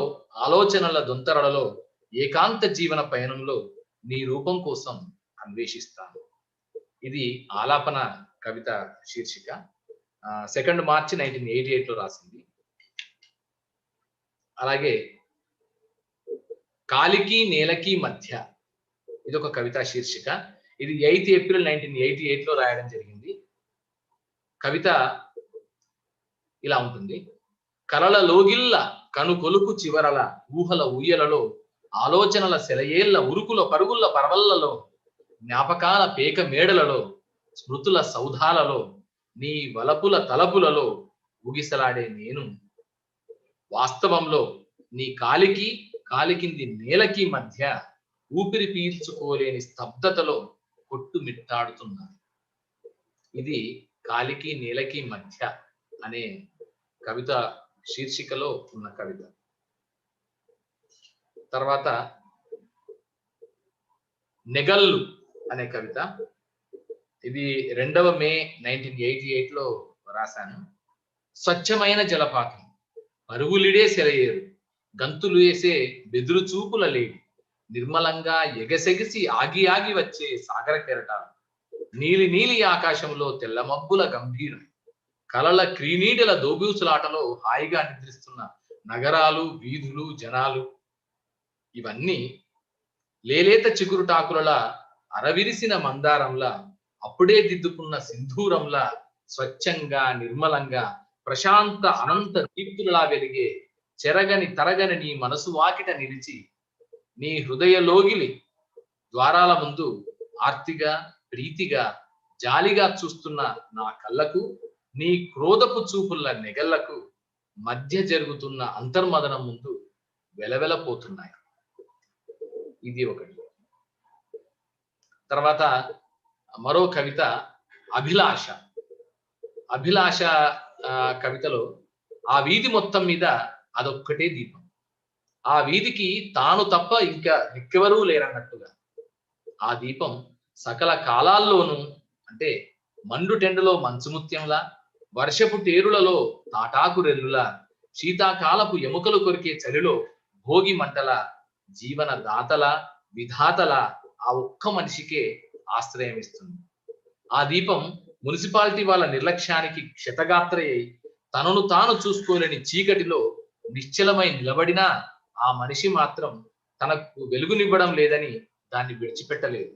ఆలోచనల దొంతరలలో, ఏకాంత జీవన పయనంలో నీ రూపం కోసం అన్వేషిస్తాను. ఇది ఆలాపన కవిత శీర్షిక. 2nd March 1988లో రాసింది. అలాగే కాలికి నేలకి మధ్య, ఇది ఒక కవితా శీర్షిక. ఇది 8th April 1988లో రాయడం జరిగింది. కవిత ఇలా ఉంటుంది. కలల లోగిల్ల కను కొలుకు చివరల, ఊహల ఊయలలో, ఆలోచనల సెలయేళ్ల ఉరుకుల పరుగుల పరవళ్లలో, జ్ఞాపకాల పేక మేడలలో, స్మృతుల సౌధాలలో, నీ వలపుల తలపులలో ఊగిసలాడే నేను వాస్తవంలో నీ కాలి కింది నేలకి మధ్య ఊపిరి పీల్చుకోలేని స్తబ్దతలో కొట్టుమిట్టాడుతున్నాను. ఇది కాలికి నేలకి మధ్య అనే కవిత శీర్షికలో ఉన్న కవిత. తర్వాత నెగల్లు అనే కవిత. ఇది 2వ May 1988లో రాశాను. స్వచ్ఛమైన జలపాతం, పరుగులిడే సెలయేరు, గంతులు వేసే బెదురు చూపుల లేడి, నిర్మలంగా ఎగసెగిసి ఆగి ఆగి వచ్చే సాగర కెరటాలు, నీలి నీలి ఆకాశంలో తెల్ల మబ్బుల గంభీరం, కలల క్రీనీడల దోబూచులాటలో హాయిగా నిద్రిస్తున్న నగరాలు, వీధులు, జనాలు, ఇవన్నీ లేలేత చిగురుటాకులలా, అరవిరిసిన మందారంలా, అప్పుడే దిద్దుకున్న సింధూరంలా, స్వచ్ఛంగా, నిర్మలంగా, ప్రశాంత అనంత దీప్తులలా వెలిగే చెరగని తరగని నీ మనసు వాకిట నిలిచి, నీ హృదయ లోగిలి ద్వారాల ముందు ఆర్తిగా, ప్రీతిగా, జాలిగా చూస్తున్న నా కళ్ళకు, నీ క్రోధపు చూపుల నెగళ్లకు మధ్య జరుగుతున్న అంతర్మదనం ముందు వెలవెలపోతున్నాయి. ఇది ఒకటి. తర్వాత మరో కవిత అభిలాష. అభిలాష కవితలో ఆ వీధి మొత్తం మీద అదొక్కటే దీపం, ఆ వీధికి తాను తప్ప ఇంకా ఇంకెవరూ లేరన్నట్టుగా. ఆ దీపం సకల కాలాల్లోనూ, అంటే మండుటెండలో మంచుముత్యంలా, వర్షపు టేరులలో తాటాకు రెల్లులా, శీతాకాలపు ఎముకలు కొరికే చలిలో భోగి మంటల, జీవన దాతల, విధాతల ఆ ఒక్క మనిషికే ఆశ్రయం ఇస్తుంది. ఆ దీపం మున్సిపాలిటీ వాళ్ళ నిర్లక్ష్యానికి క్షతగాత్రయ్యి తనను తాను చూసుకోలేని చీకటిలో నిశ్చలమై నిలబడినా ఆ మనిషి మాత్రం తనకు వెలుగునివ్వడం లేదని దాన్ని విడిచిపెట్టలేదు.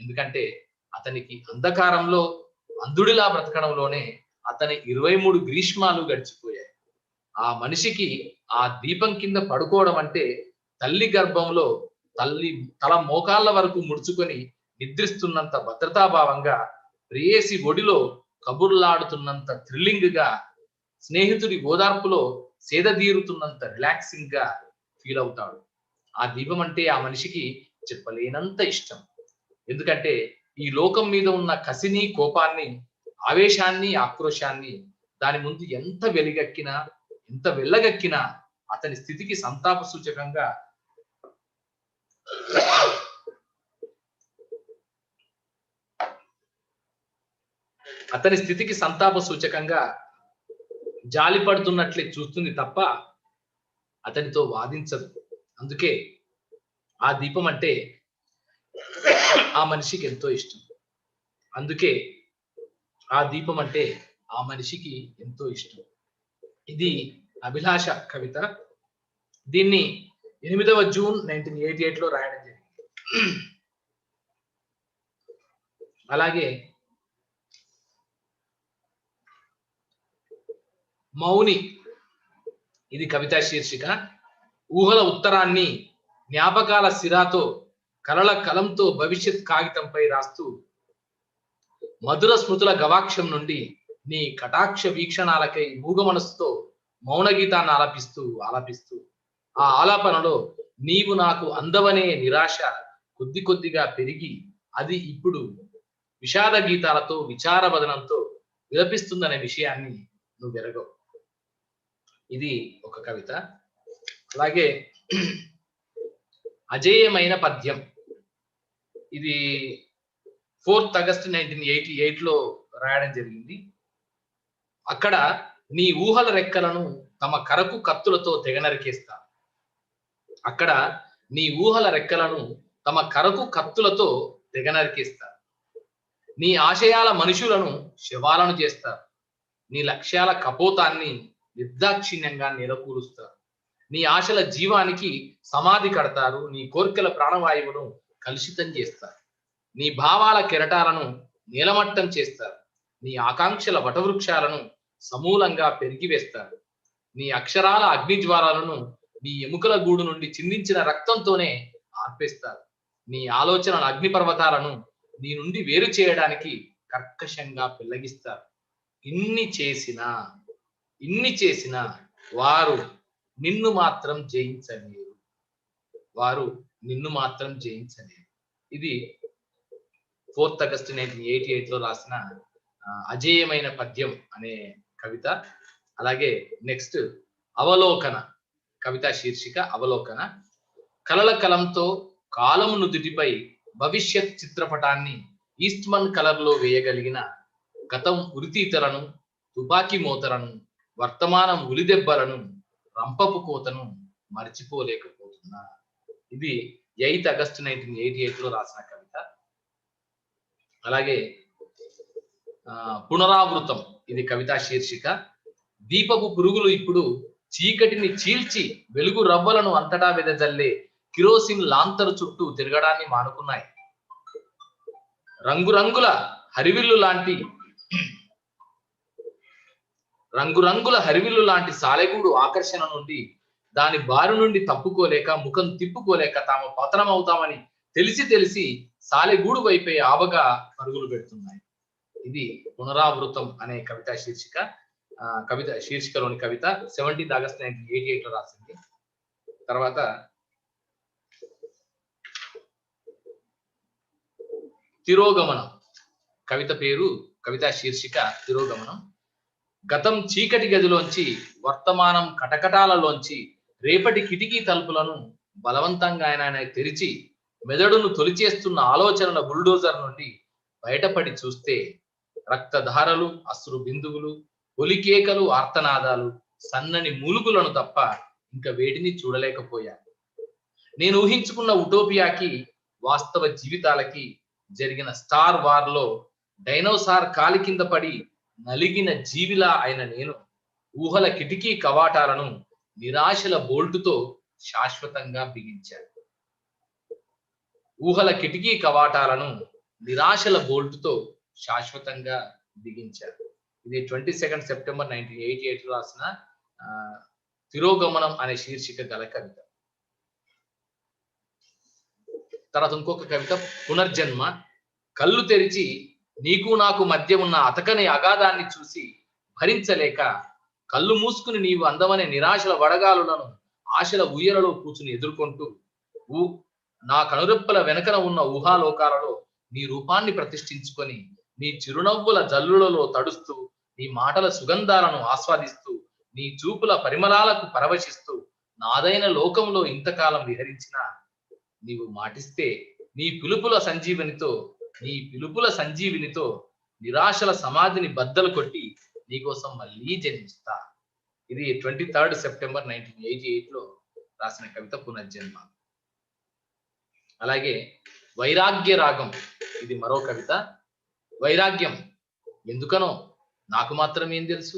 ఎందుకంటే అతనికి అంధకారంలో అంధుడిలా బ్రతకడంలోనే అతని 23 గ్రీష్మాలు గడిచిపోయాయి. ఆ మనిషికి ఆ దీపం కింద పడుకోవడం అంటే తల్లి గర్భంలో తల మోకాళ్ళ వరకు ముడుచుకొని నిద్రిస్తున్నంత భద్రతాభావంగా, ప్రేయసి ఒడిలో కబుర్లాడుతున్నంత థ్రిల్లింగ్ గా, స్నేహితుడి ఓదార్పులో సేదదీరుతున్నంత రిలాక్సింగ్ గా ఫీల్ అవుతాడు. ఆ దీపం అంటే ఆ మనిషికి చెప్పలేనంత ఇష్టం. ఎందుకంటే ఈ లోకం మీద ఉన్న కసిని, కోపాన్ని, ఆవేశాన్ని, ఆక్రోశాన్ని దాని ముందు ఎంత వెలిగెక్కినా, ఎంత వెళ్ళగక్కినా అతని స్థితికి సంతాప సూచకంగా జాలి పడుతున్నట్లే చూస్తుంది తప్ప అతనితో వాదించదు. అందుకే ఆ దీపం అంటే ఆ మనిషికి ఎంతో ఇష్టం. అందుకే ఆ దీపం అంటే ఆ మనిషికి ఎంతో ఇష్టం. ఇది అభిలాష కవిత. దీన్ని 8వ జూన్ 1988లో రాయడం జరిగింది. అలాగే మౌని, ఇది కవితా శీర్షిక. ఊహల ఉత్తరాన్ని జ్ఞాపకాల సిరాతో, కలల కలంతో భవిష్యత్ కాగితంపై రాస్తూ, మధుర స్మృతుల గవాక్షం నుండి నీ కటాక్ష వీక్షణాలకై మూగ మనసుతో మౌన గీతాన్ని ఆలపిస్తూ ఆ ఆలాపనలో నీవు నాకు అందవనే నిరాశ కొద్ది కొద్దిగా పెరిగి అది ఇప్పుడు విషాద గీతాలతో, విచార వదనంతో విలపిస్తుందనే విషయాన్ని నువ్వు ఎరగవు. ఇది ఒక కవిత. అలాగే అజేయమైన పద్యం, ఇది 4th ఆగస్ట్ 1988లో రాయడం జరిగింది. అక్కడ నీ ఊహల రెక్కలను తమ కరకు కత్తులతో తెగనరికేస్తా. అక్కడ నీ ఊహల రెక్కలను తమ కరకు కత్తులతో తెగనరికేస్తా. నీ ఆశయాల మనుషులను శవాలను చేస్తారు. నీ లక్ష్యాల కపోతాన్ని నిర్దాక్షిణ్యంగా నెలకూరుస్తారు. నీ ఆశల జీవానికి సమాధి కడతారు. నీ కోర్కెల ప్రాణవాయువును కలుషితం చేస్తారు. నీ భావాల కెరటాలను నీలమట్టం చేస్తారు. నీ ఆకాంక్షల వటవృక్షాలను సమూలంగా పెరిగివేస్తారు. నీ అక్షరాల అగ్నిజ్వాలను నీ ఎముకల గూడు నుండి చిందించిన రక్తంతోనే ఆర్పేస్తారు. నీ ఆలోచనల అగ్నిపర్వతాలను నీ నుండి వేరు చేయడానికి కర్కశంగా పెళ్లగిస్తారు. ఇన్ని చేసినా వారు నిన్ను మాత్రం జయించలేరు. ఇది 4th ఆగస్ట్ 1988లో రాసిన అజేయమైన పద్యం అనే కవిత. అలాగే నెక్స్ట్ అవలోకన, కవితా శీర్షిక అవలోకన. కలల కలంతో కాలము నుదుటిపై భవిష్యత్ చిత్రపటాన్ని ఈస్ట్మన్ కలర్ లో వేయగలిగిన గతం ఉరితీతలను, తుపాకీ మోతలను, వర్తమానం ఉలిదెబ్బలను, రంపపు కోతను, మర్చిపోలేకపోతున్నా. ఇది 8 ఆగస్టు 1988లో రాసిన కవిత. అలాగే పునరావృతం ఇది కవితా శీర్షిక. దీపపు పురుగులు ఇప్పుడు చీకటిని చీల్చి వెలుగు రవ్వలను అంతటా వెదజల్లే కిరోసిన్ లాంతరు చుట్టూ తిరగడాన్ని మానుకున్నాయి. రంగురంగుల హరివిల్లు లాంటి సాలెగూడు ఆకర్షణ నుండి దాని బారు నుండి తప్పుకోలేక ముఖం తిప్పుకోలేక తాము పతనమవుతామని తెలిసి సాలెగూడు వైపే ఆవగా పరుగులు పెడుతున్నాయి. ఇది పునరావృతం అనే కవితా శీర్షిక. కవిత శీర్షికలోని కవిత 17 ఆగస్టు 1988లో రాసింది. తర్వాత తిరోగమనం కవిత పేరు, కవితా శీర్షిక తిరోగమనం. గతం చీకటి గదిలోంచి, వర్తమానం కటకటాలలోంచి రేపటి కిటికీ తలుపులను బలవంతంగా ఆయన తెరిచి మెదడును తొలిచేస్తున్న ఆలోచనల బుల్డోజర్ నుండి బయటపడి చూస్తే రక్తధారలు, అశ్రు బిందువులు, ఒలికేకలు, ఆర్తనాదాలు, సన్నని మూలుగులను తప్ప ఇంకా వేటిని చూడలేకపోయాను. నేను ఊహించుకున్న ఉటోపియాకి, వాస్తవ జీవితాలకి జరిగిన స్టార్ వార్ లో డైనోసార్ కాలి కింద పడి నలిగిన జీవిలా అయిన నేను ఊహల కిటికీ కవాటాలను నిరాశల బోల్టుతో శాశ్వతంగా బిగించాను. ఊహల కిటికీ కవాటాలను నిరాశల బోల్టుతో శాశ్వతంగా బిగించారు. ఇది 22 సెప్టెంబర్ 1988 రాసిన తిరోగమనం అనే శీర్షిక గల కవిత. తర్వాత ఇంకొక కవిత పునర్జన్మ. కళ్ళు తెరిచి నీకు నాకు మధ్య ఉన్న అతకని అగాధాన్ని చూసి భరించలేక కళ్ళు మూసుకుని నీవు అందమనే నిరాశల వడగాలులను ఆశల ఊయలలో కూర్చుని ఎదుర్కొంటూ నా కనురెప్పల వెనకన ఉన్న ఊహాలోకాలలో నీ రూపాన్ని ప్రతిష్ఠించుకొని నీ చిరునవ్వుల జల్లులలో తడుస్తూ నీ మాటల సుగంధాలను ఆస్వాదిస్తూ నీ చూపుల పరిమళాలకు పరవశిస్తూ నాదైన లోకంలో ఇంతకాలం విహరించిన నీవు మాటిస్తే నీ పిలుపుల సంజీవినితో నిరాశల సమాధిని బద్దలు కొట్టి నీకోసం మళ్ళీ జన్మిస్తా. ఇది 23 సెప్టెంబర్ 1988లో రాసిన కవిత పునర్జన్మ. అలాగే వైరాగ్య రాగం ఇది మరో కవిత. వైరాగ్యం ఎందుకనో నాకు మాత్రమేం తెలుసు,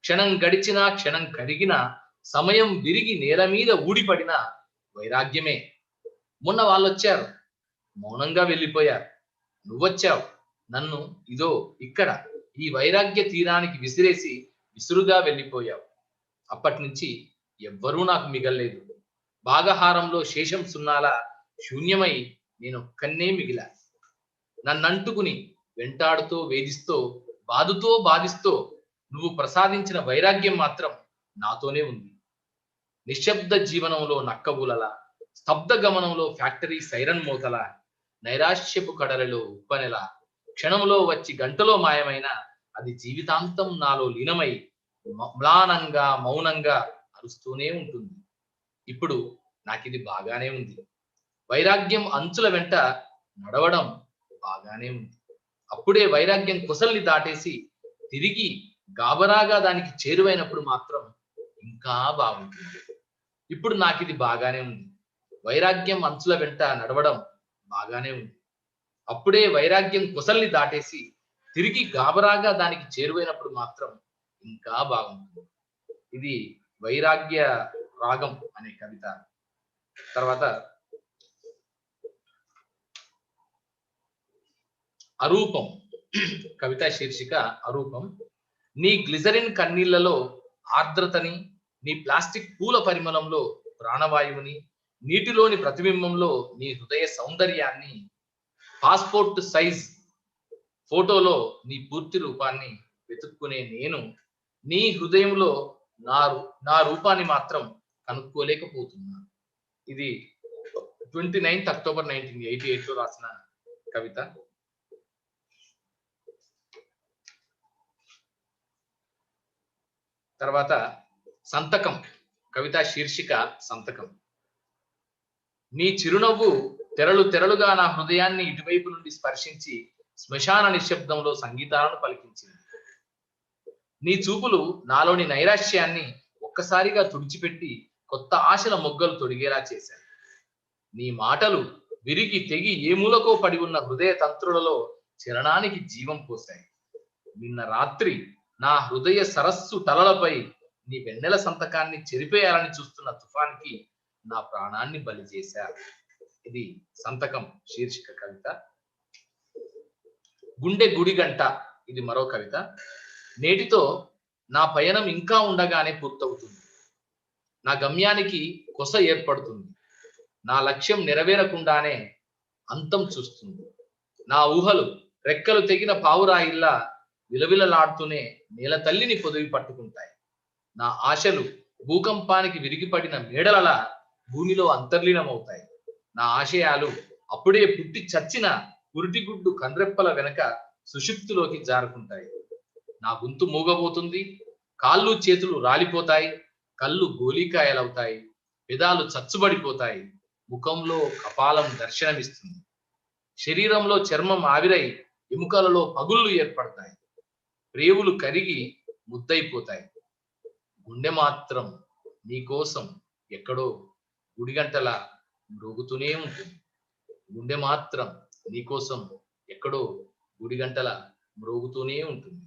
క్షణం గడిచినా క్షణం కరిగినా సమయం విరిగి నేల మీద ఊడిపడిన వైరాగ్యమే. మొన్న వాళ్ళొచ్చారు, మౌనంగా వెళ్ళిపోయారు. నువ్వొచ్చావు, నన్ను ఇదో ఇక్కడ ఈ వైరాగ్య తీరానికి విసిరేసి విసురుగా వెళ్ళిపోయావు. అప్పటి నుంచి ఎవ్వరూ నాకు మిగల్లేదు. భాగహారంలో శేషం సున్నాల శూన్యమై నేనొక్కన్నే మిగిలా. నన్నంటుకుని వెంటాడుతో వేధిస్తో బాధిస్తో నువ్వు ప్రసాదించిన వైరాగ్యం మాత్రం నాతోనే ఉంది. నిశ్శబ్ద జీవనంలో నక్కబులల, స్తబ్ద గమనంలో ఫ్యాక్టరీ సైరన్ మోతల, నైరాశ్యపు కడలలో ఉప్పనెల, క్షణంలో వచ్చి గంటలో మాయమైన అది జీవితాంతం నాలో లీనమై మ్లానంగా మౌనంగా అరుస్తూనే ఉంటుంది. ఇప్పుడు నాకిది బాగానే ఉంది. వైరాగ్యం అంచుల వెంట నడవడం బాగానే ఉంది. అప్పుడే వైరాగ్యం కొసల్ని దాటేసి తిరిగి గాబరాగా దానికి చేరువైనప్పుడు మాత్రం ఇంకా బాగుంటుంది. ఇప్పుడు నాకిది బాగానే ఉంది. వైరాగ్యం అంచుల వెంట నడవడం బాగానే ఉంది. అప్పుడే వైరాగ్యం కొసల్ని దాటేసి తిరిగి గాబరాగా దానికి చేరువైనప్పుడు మాత్రం ఇంకా బాగుంటుంది. ఇది వైరాగ్య రాగం అనే కవిత. తర్వాత అరూపం కవితా శీర్షిక అరూపం. నీ గ్లిజరిన్ కన్నీళ్లలో ఆర్ద్రతని, నీ ప్లాస్టిక్ పూల పరిమళంలో ప్రాణవాయువుని, నీటిలోని ప్రతిబింబంలో నీ హృదయ సౌందర్యాన్ని, పాస్పోర్ట్ సైజ్ ఫోటోలో నీ పూర్తి రూపాన్ని వెతుక్కునే నేను నీ హృదయంలో నా రూపాన్ని మాత్రం కనుక్కోలేకపోతున్నా. ఇది 29 అక్టోబర్ 1988లో రాసిన కవిత. తర్వాత సంతకం కవితా శీర్షిక సంతకం. నీ చిరునవ్వు తెరలుగా నా హృదయాన్ని ఇటువైపు నుండి స్పర్శించి శ్మశాన నిశ్శబ్దంలో సంగీతాలను పలికించింది. నీ చూపులు నాలోని నైరాశ్యాన్ని ఒక్కసారిగా తుడిచిపెట్టి కొత్త ఆశల మొగ్గలు తొడిగేలా చేశాయి. నీ మాటలు విరిగి తెగి ఏ మూలకో పడి ఉన్న హృదయ తంత్రులలో చరణానికి జీవం పోశాయి. నిన్న రాత్రి నా హృదయ సరస్సు తలలపై నీ వెన్నెల సంతకాన్ని చెరిపేయాలని చూస్తున్న తుఫాన్కి నా ప్రాణాన్ని బలి చేశారు. ఇది సంతకం శీర్షిక కవిత. గుండె గుడిగంట ఇది మరో కవిత. నేటితో నా పయనం ఇంకా ఉండగానే పూర్తవుతుంది. నా గమ్యానికి కొస ఏర్పడుతుంది. నా లక్ష్యం నెరవేరకుండానే అంతం చూస్తుంది. నా ఊహలు రెక్కలు తెగిన పావురాయిల్లా విలవిలలాడుతూనే నేల తల్లిని పొదివి పట్టుకుంటాయి. నా ఆశలు భూకంపానికి విరిగిపడిన మేడలలా భూమిలో అంతర్లీనమవుతాయి. నా ఆశయాలు అప్పుడే పుట్టి చచ్చిన పురిటిగుడ్డు కండ్రెప్పల వెనక సుషుప్తిలోకి జారుకుంటాయి. నా గొంతు మూగబోతుంది. కాళ్ళు చేతులు రాలిపోతాయి. కళ్ళు గోలీకాయలవుతాయి. పెదాలు చచ్చుబడిపోతాయి. ముఖంలో కపాలం దర్శనమిస్తుంది. శరీరంలో చర్మం ఆవిరై ఎముకలలో పగుళ్ళు ఏర్పడతాయి. ప్రేవులు కరిగి ముద్దయిపోతాయి. గుండె మాత్రం నీకోసం ఎక్కడో గుడిగంటలా మ్రోగుతూనే ఉంటుంది. గుండె మాత్రం నీకోసం ఎక్కడో గుడిగంటలా మ్రోగుతూనే ఉంటుంది.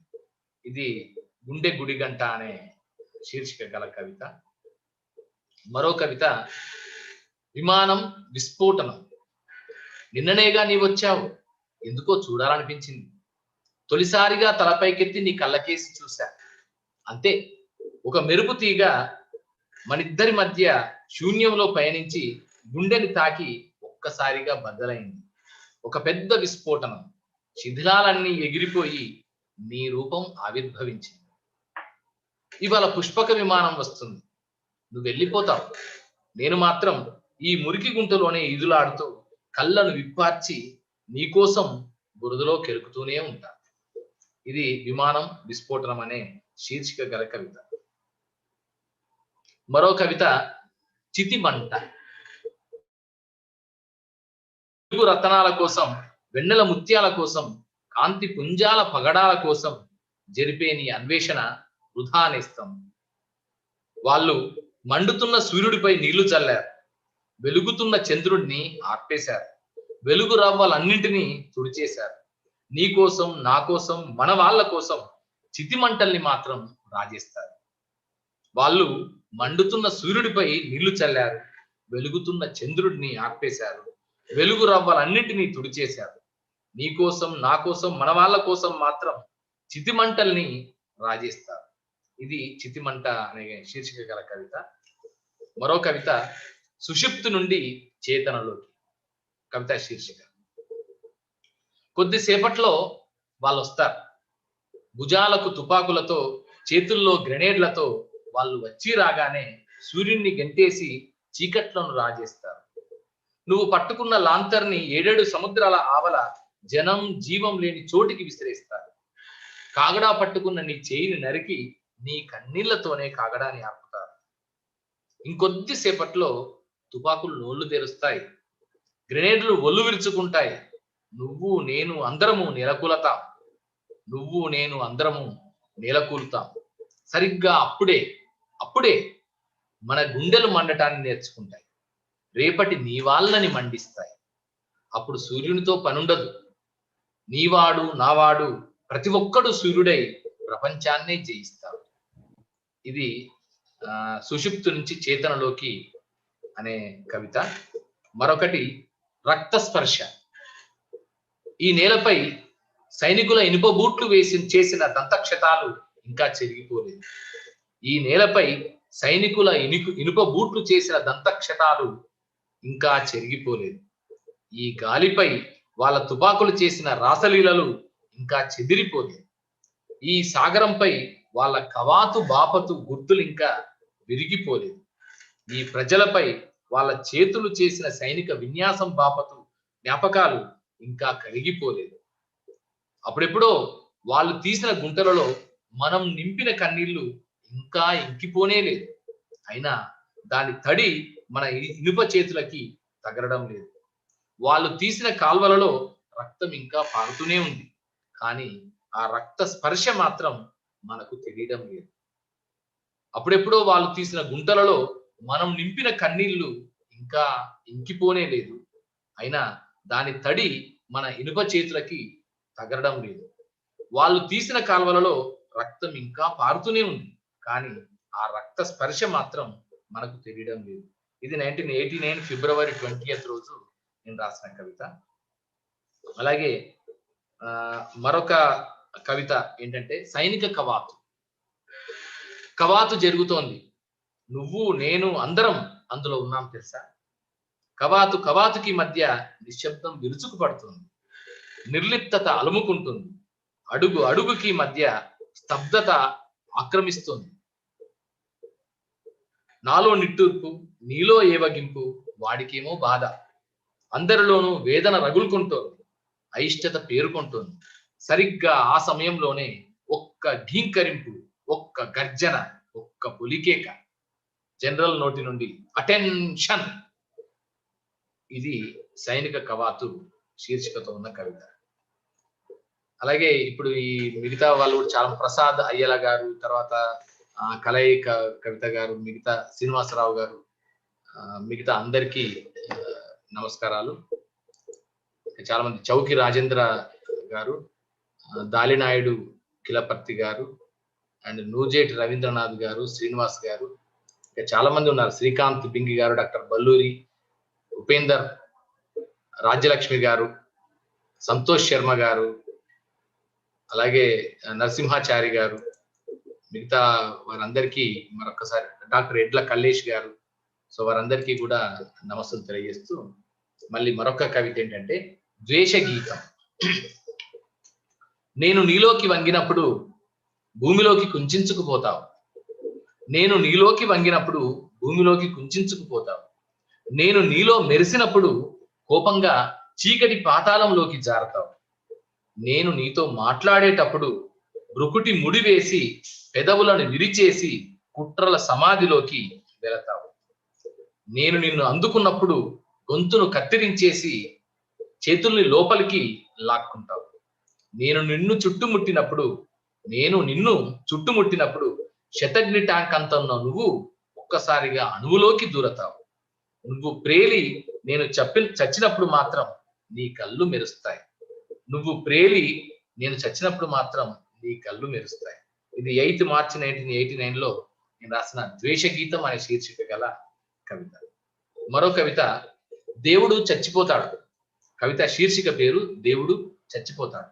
ఇది గుండె గుడిగంట అనే శీర్షిక గల కవిత. మరో కవిత విమానం విస్ఫోటనం. నిన్ననేగా నీ వచ్చావు, ఎందుకో చూడాలనిపించింది. తొలిసారిగా తలపైకెత్తి నీ కళ్ళకేసి చూశా. అంతే, ఒక మెరుపు తీగ మనిద్దరి మధ్య శూన్యంలో పయనించి గుండెని తాకి ఒక్కసారిగా బద్దలైంది. ఒక పెద్ద విస్ఫోటనం. శిథిలాలన్నీ ఎగిరిపోయి నీ రూపం ఆవిర్భవించింది. ఇవాళ పుష్పక విమానం వస్తుంది. నువ్వు వెళ్ళిపోతావు. నేను మాత్రం ఈ మురికి గుంటలోనే ఈదులాడుతూ కళ్ళను విప్పార్చి నీకోసం బురదలో కెరుకుతూనే ఉంటా. ఇది విమానం విస్ఫోటనం అనే శీర్షిక గల కవిత. మరో కవిత చితిమంట. వెలుగు రతనాల కోసం, వెన్నెల ముత్యాల కోసం, కాంతి పుంజాల పగడాల కోసం జరిపే నీ అన్వేషణ వృధా నేస్తం. వాళ్ళు మండుతున్న సూర్యుడిపై నీళ్లు చల్లారు. వెలుగుతున్న చంద్రుడిని ఆర్పేశారు. వెలుగు రవ్వలన్నింటినీ తుడిచేశారు. నీ కోసం, నా కోసం, మన వాళ్ళ కోసం చితిమంటల్ని మాత్రం రాజేస్తారు. వాళ్ళు మండుతున్న సూర్యుడిపై నీళ్లు చల్లారు. వెలుగుతున్న చంద్రుడిని ఆర్పేశారు. వెలుగు రవ్వలన్నింటినీ తుడిచేశారు. నీ కోసం, నా కోసం, మన వాళ్ళ కోసం మాత్రం చితిమంటల్ని రాజేస్తారు. ఇది చితిమంట అనే శీర్షిక గల కవిత. మరో కవిత సుషుప్తి నుండి చేతనలోకి కవిత శీర్షిక. కొద్దిసేపట్లో వాళ్ళు వస్తారు. భుజాలకు తుపాకులతో, చేతుల్లో గ్రెనేడ్లతో వాళ్ళు వచ్చి రాగానే సూర్యుడిని గెంటేసి చీకట్లను రాజేస్తారు. నువ్వు పట్టుకున్న లాంతర్ని 7 సముద్రాల ఆవల జనం జీవం లేని చోటికి విసిరేస్తారు. కాగడా పట్టుకున్న నీ చేయిని నరికి నీ కన్నీళ్లతోనే కాగడాని ఆపుతారు. ఇంకొద్దిసేపట్లో తుపాకులు నోళ్లు తెరుస్తాయి. గ్రెనేడ్లు ఒళ్ళు విరుచుకుంటాయి. నువ్వు నేను అందరము నెలకూలతాం. నువ్వు నేను అందరము నెలకూలుతాం. సరిగ్గా అప్పుడే మన గుండెలు మండటాన్ని నేర్చుకుంటాయి. రేపటి నీ వాళ్ళని మండిస్తాయి. అప్పుడు సూర్యునితో పనుండదు. నీవాడు నావాడు ప్రతి ఒక్కడు సూర్యుడై ప్రపంచాన్నే జయిస్తాడు. ఇది సుషుప్తి నుంచి చేతనలోకి అనే కవిత. మరొకటి రక్త స్పర్శ. ఈ నేలపై సైనికుల ఇనుప బూట్లు చేసిన దంతక్షతాలు ఇంకా చెరిగిపోలేదు. ఈ నేలపై సైనికుల ఇనుప బూట్లు చేసిన దంతక్షతాలు ఇంకా చెరిగిపోలేదు. ఈ గాలిపై వాళ్ళ తుపాకులు చేసిన రాసలీలలు ఇంకా చెదిరిపోలేదు. ఈ సాగరంపై వాళ్ళ కవాతు బాపతు గుర్తులు ఇంకా విరిగిపోలేదు. ఈ ప్రజలపై వాళ్ళ చేతులు చేసిన సైనిక విన్యాసం బాపతు జ్ఞాపకాలు ఇంకా కరిగిపోలేదు. అప్పుడెప్పుడో వాళ్ళు తీసిన గుంటలలో మనం నింపిన కన్నీళ్లు ఇంకా ఇంకిపోనే లేదు. అయినా దాని తడి మన ఇనుప చేతులకి తగరడం లేదు. వాళ్ళు తీసిన కాల్వలలో రక్తం ఇంకా పారుతూనే ఉంది. కానీ ఆ రక్త స్పర్శ మాత్రం మనకు తెలియడం లేదు. అప్పుడెప్పుడో వాళ్ళు తీసిన గుంటలలో మనం నింపిన కన్నీళ్లు ఇంకా ఇంకిపోనే లేదు. అయినా దాని తడి మన ఇనుప చేతులకి తగలడం లేదు. వాళ్ళు తీసిన కాలువలలో రక్తం ఇంకా పారుతూనే ఉంది. కానీ ఆ రక్త స్పర్శ మాత్రం మనకు తెలియడం లేదు. ఇది 1989 ఫిబ్రవరి 20th రోజు నేను రాసిన కవిత. అలాగే మరొక కవిత ఏంటంటే సైనిక కవాతు. కవాతు జరుగుతోంది. నువ్వు, నేను అందరం అందులో ఉన్నాం తెలుసా? కవాతు కవాతుకి మధ్య నిశ్శబ్దం విరుచుకు పడుతుంది. నిర్లిప్తత అలుముకుంటుంది. అడుగు అడుగుకి మధ్య స్తబ్దత ఆక్రమిస్తుంది. నాలో నిట్టూర్పు, నీలో ఏవగింపు, వాడికేమో బాధ. అందరిలోనూ వేదన రగులుకుంటోంది. అయిష్టత పేరుకుంటోంది. సరిగ్గా ఆ సమయంలోనే ఒక్క ఘీంకరింపు, ఒక్క గర్జన, ఒక్క పులికేక జనరల్ నోటి నుండి అటెన్షన్. ఇది సైనిక కవాతు శీర్షికతో ఉన్న కవిత. అలాగే ఇప్పుడు ఈ మిగతా వాళ్ళు కూడా చాలా, ప్రసాద్ అయ్యల గారు, తర్వాత కలయి కవిత గారు, మిగతా శ్రీనివాసరావు గారు, మిగతా అందరికీ నమస్కారాలు. చాలా మంది చౌకి రాజేంద్ర గారు, దాలినాయుడు కిలపర్తి గారు, అండ్ నూజేటి రవీంద్రనాథ్ గారు, శ్రీనివాస్ గారు, ఇంకా చాలా మంది ఉన్నారు. శ్రీకాంత్ బింగి గారు, డాక్టర్ బల్లూరి, ఉపేందర్, రాజ్యలక్ష్మి గారు, సంతోష్ శర్మ గారు, అలాగే నరసింహాచారి గారు, మిగతా వారందరికీ మరొకసారి, డాక్టర్ ఎడ్ల కల్లేష్ గారు, సో వారందరికీ కూడా నమస్సులు తెలియజేస్తూ, మళ్ళీ మరొక కవిత ఏంటంటే ద్వేష గీతం. నేను నీలోకి వంగినప్పుడు భూమిలోకి కుంచుకుపోతావు. నేను నీలోకి వంగినప్పుడు భూమిలోకి కుంచుకుపోతావు. నేను నీలో మెరిసినప్పుడు కోపంగా చీకటి పాతాళంలోకి జారతావు. నేను నీతో మాట్లాడేటప్పుడు బ్రుకుటి ముడివేసి పెదవులను విరిచేసి కుట్రల సమాధిలోకి వెళతావు. నేను నిన్ను అందుకున్నప్పుడు గొంతును కత్తిరించేసి చేతుల్ని లోపలికి లాక్కుంటావు. నేను నిన్ను చుట్టుముట్టినప్పుడు శతగ్ని ట్యాంక్ అంతన్న నువ్వు ఒక్కసారిగా అణువులోకి దూరతావు. నువ్వు ప్రేలి నేను చచ్చినప్పుడు మాత్రం నీ కళ్ళు మెరుస్తాయి. నువ్వు ప్రేలి నేను చచ్చినప్పుడు మాత్రం నీ కళ్ళు మెరుస్తాయి. ఇది 8th March 1989లో నేను రాసిన ద్వేష గీతం అనే శీర్షిక గల కవిత. మరో కవిత దేవుడు చచ్చిపోతాడు. కవిత శీర్షిక పేరు దేవుడు చచ్చిపోతాడు.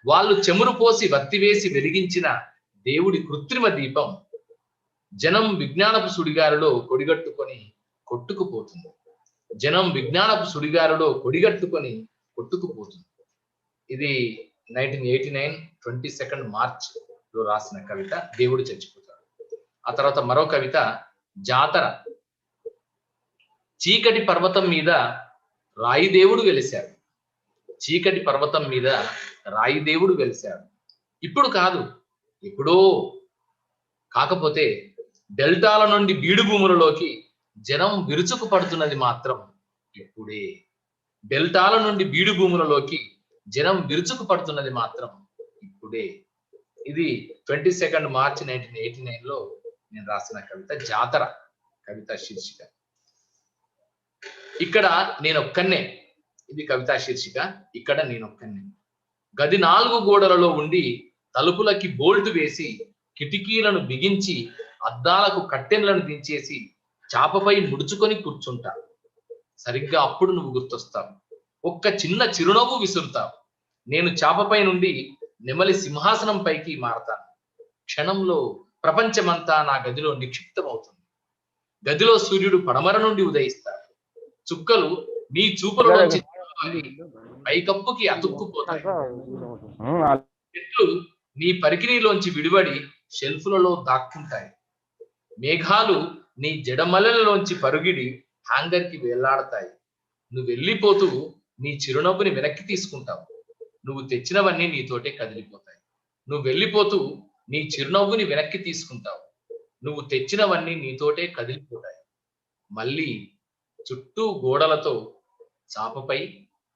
వాళ్ళు చెమురు పోసి వత్తివేసి వెలిగించిన దేవుడి కృత్రిమ దీపం జనం విజ్ఞానపు సుడిగారులో కొడిగట్టుకొని కొట్టుకుపోతుంది. జనం విజ్ఞానపు సుడిగారులో కొడిగట్టుకొని కొట్టుకుపోతుంది. ఇది 1989 22nd March లో రాసిన కవిత దేవుడు చచ్చిపోతాడు. ఆ తర్వాత మరో కవిత జాతర. చీకటి పర్వతం మీద రాయి దేవుడు వెలిశాడు. చీకటి పర్వతం మీద రాయి దేవుడు వెలిశాడు. ఇప్పుడు కాదు, ఎప్పుడో. కాకపోతే డెల్టాల నుండి బీడు భూములలోకి జనం విరుచుకు పడుతున్నది మాత్రం ఇప్పుడే. డెల్టాల నుండి బీడు భూములలోకి జనం విరుచుకు పడుతున్నది మాత్రం ఇప్పుడే. ఇది 22nd March 1989లో నేను రాసిన కవిత జాతర, కవిత శీర్షిక. ఇక్కడ నేనొక్కన్నే, ఇది కవితా శీర్షిక. ఇక్కడ నేనొక్కన్నే గది 4 గోడలలో ఉండి తలుపులకి బోల్ట్ వేసి కిటికీలను బిగించి అద్దాలకు కట్టెన్లను దించేసి చాపపై ముడుచుకొని కూర్చుంటా. సరిగ్గా అప్పుడు నువ్వు గుర్తొస్తావు. ఒక్క చిన్న చిరునవ్వు విసురుతావు. నేను చాపపై నుండి నెమలి సింహాసనం పైకి మారతాను. క్షణంలో ప్రపంచమంతా నా గదిలో నిక్షిప్తమవుతుంది. గదిలో సూర్యుడు పడమర నుండి ఉదయిస్తాడు. చుక్కలు నీ చూపులలోంచి పైకప్పుకి అతుక్కుపోతాయి. చెట్లు నీ పరికిణీలోంచి విడివడి షెల్ఫులలో దాక్కుంటాయి. మేఘాలు నీ జడమలలోంచి పరుగిడి హ్యాంగర్ కి వేలాడతాయి. నువ్వు వెళ్ళిపోతూ నీ చిరునవ్వుని వెనక్కి తీసుకుంటావు. నువ్వు తెచ్చినవన్నీ నీతోటే కదిలిపోతాయి. నువ్వు వెళ్ళిపోతూ నీ చిరునవ్వుని వెనక్కి తీసుకుంటావు. నువ్వు తెచ్చినవన్నీ నీతోటే కదిలిపోతాయి. మళ్ళీ చుట్టూ గోడలతో చాపపై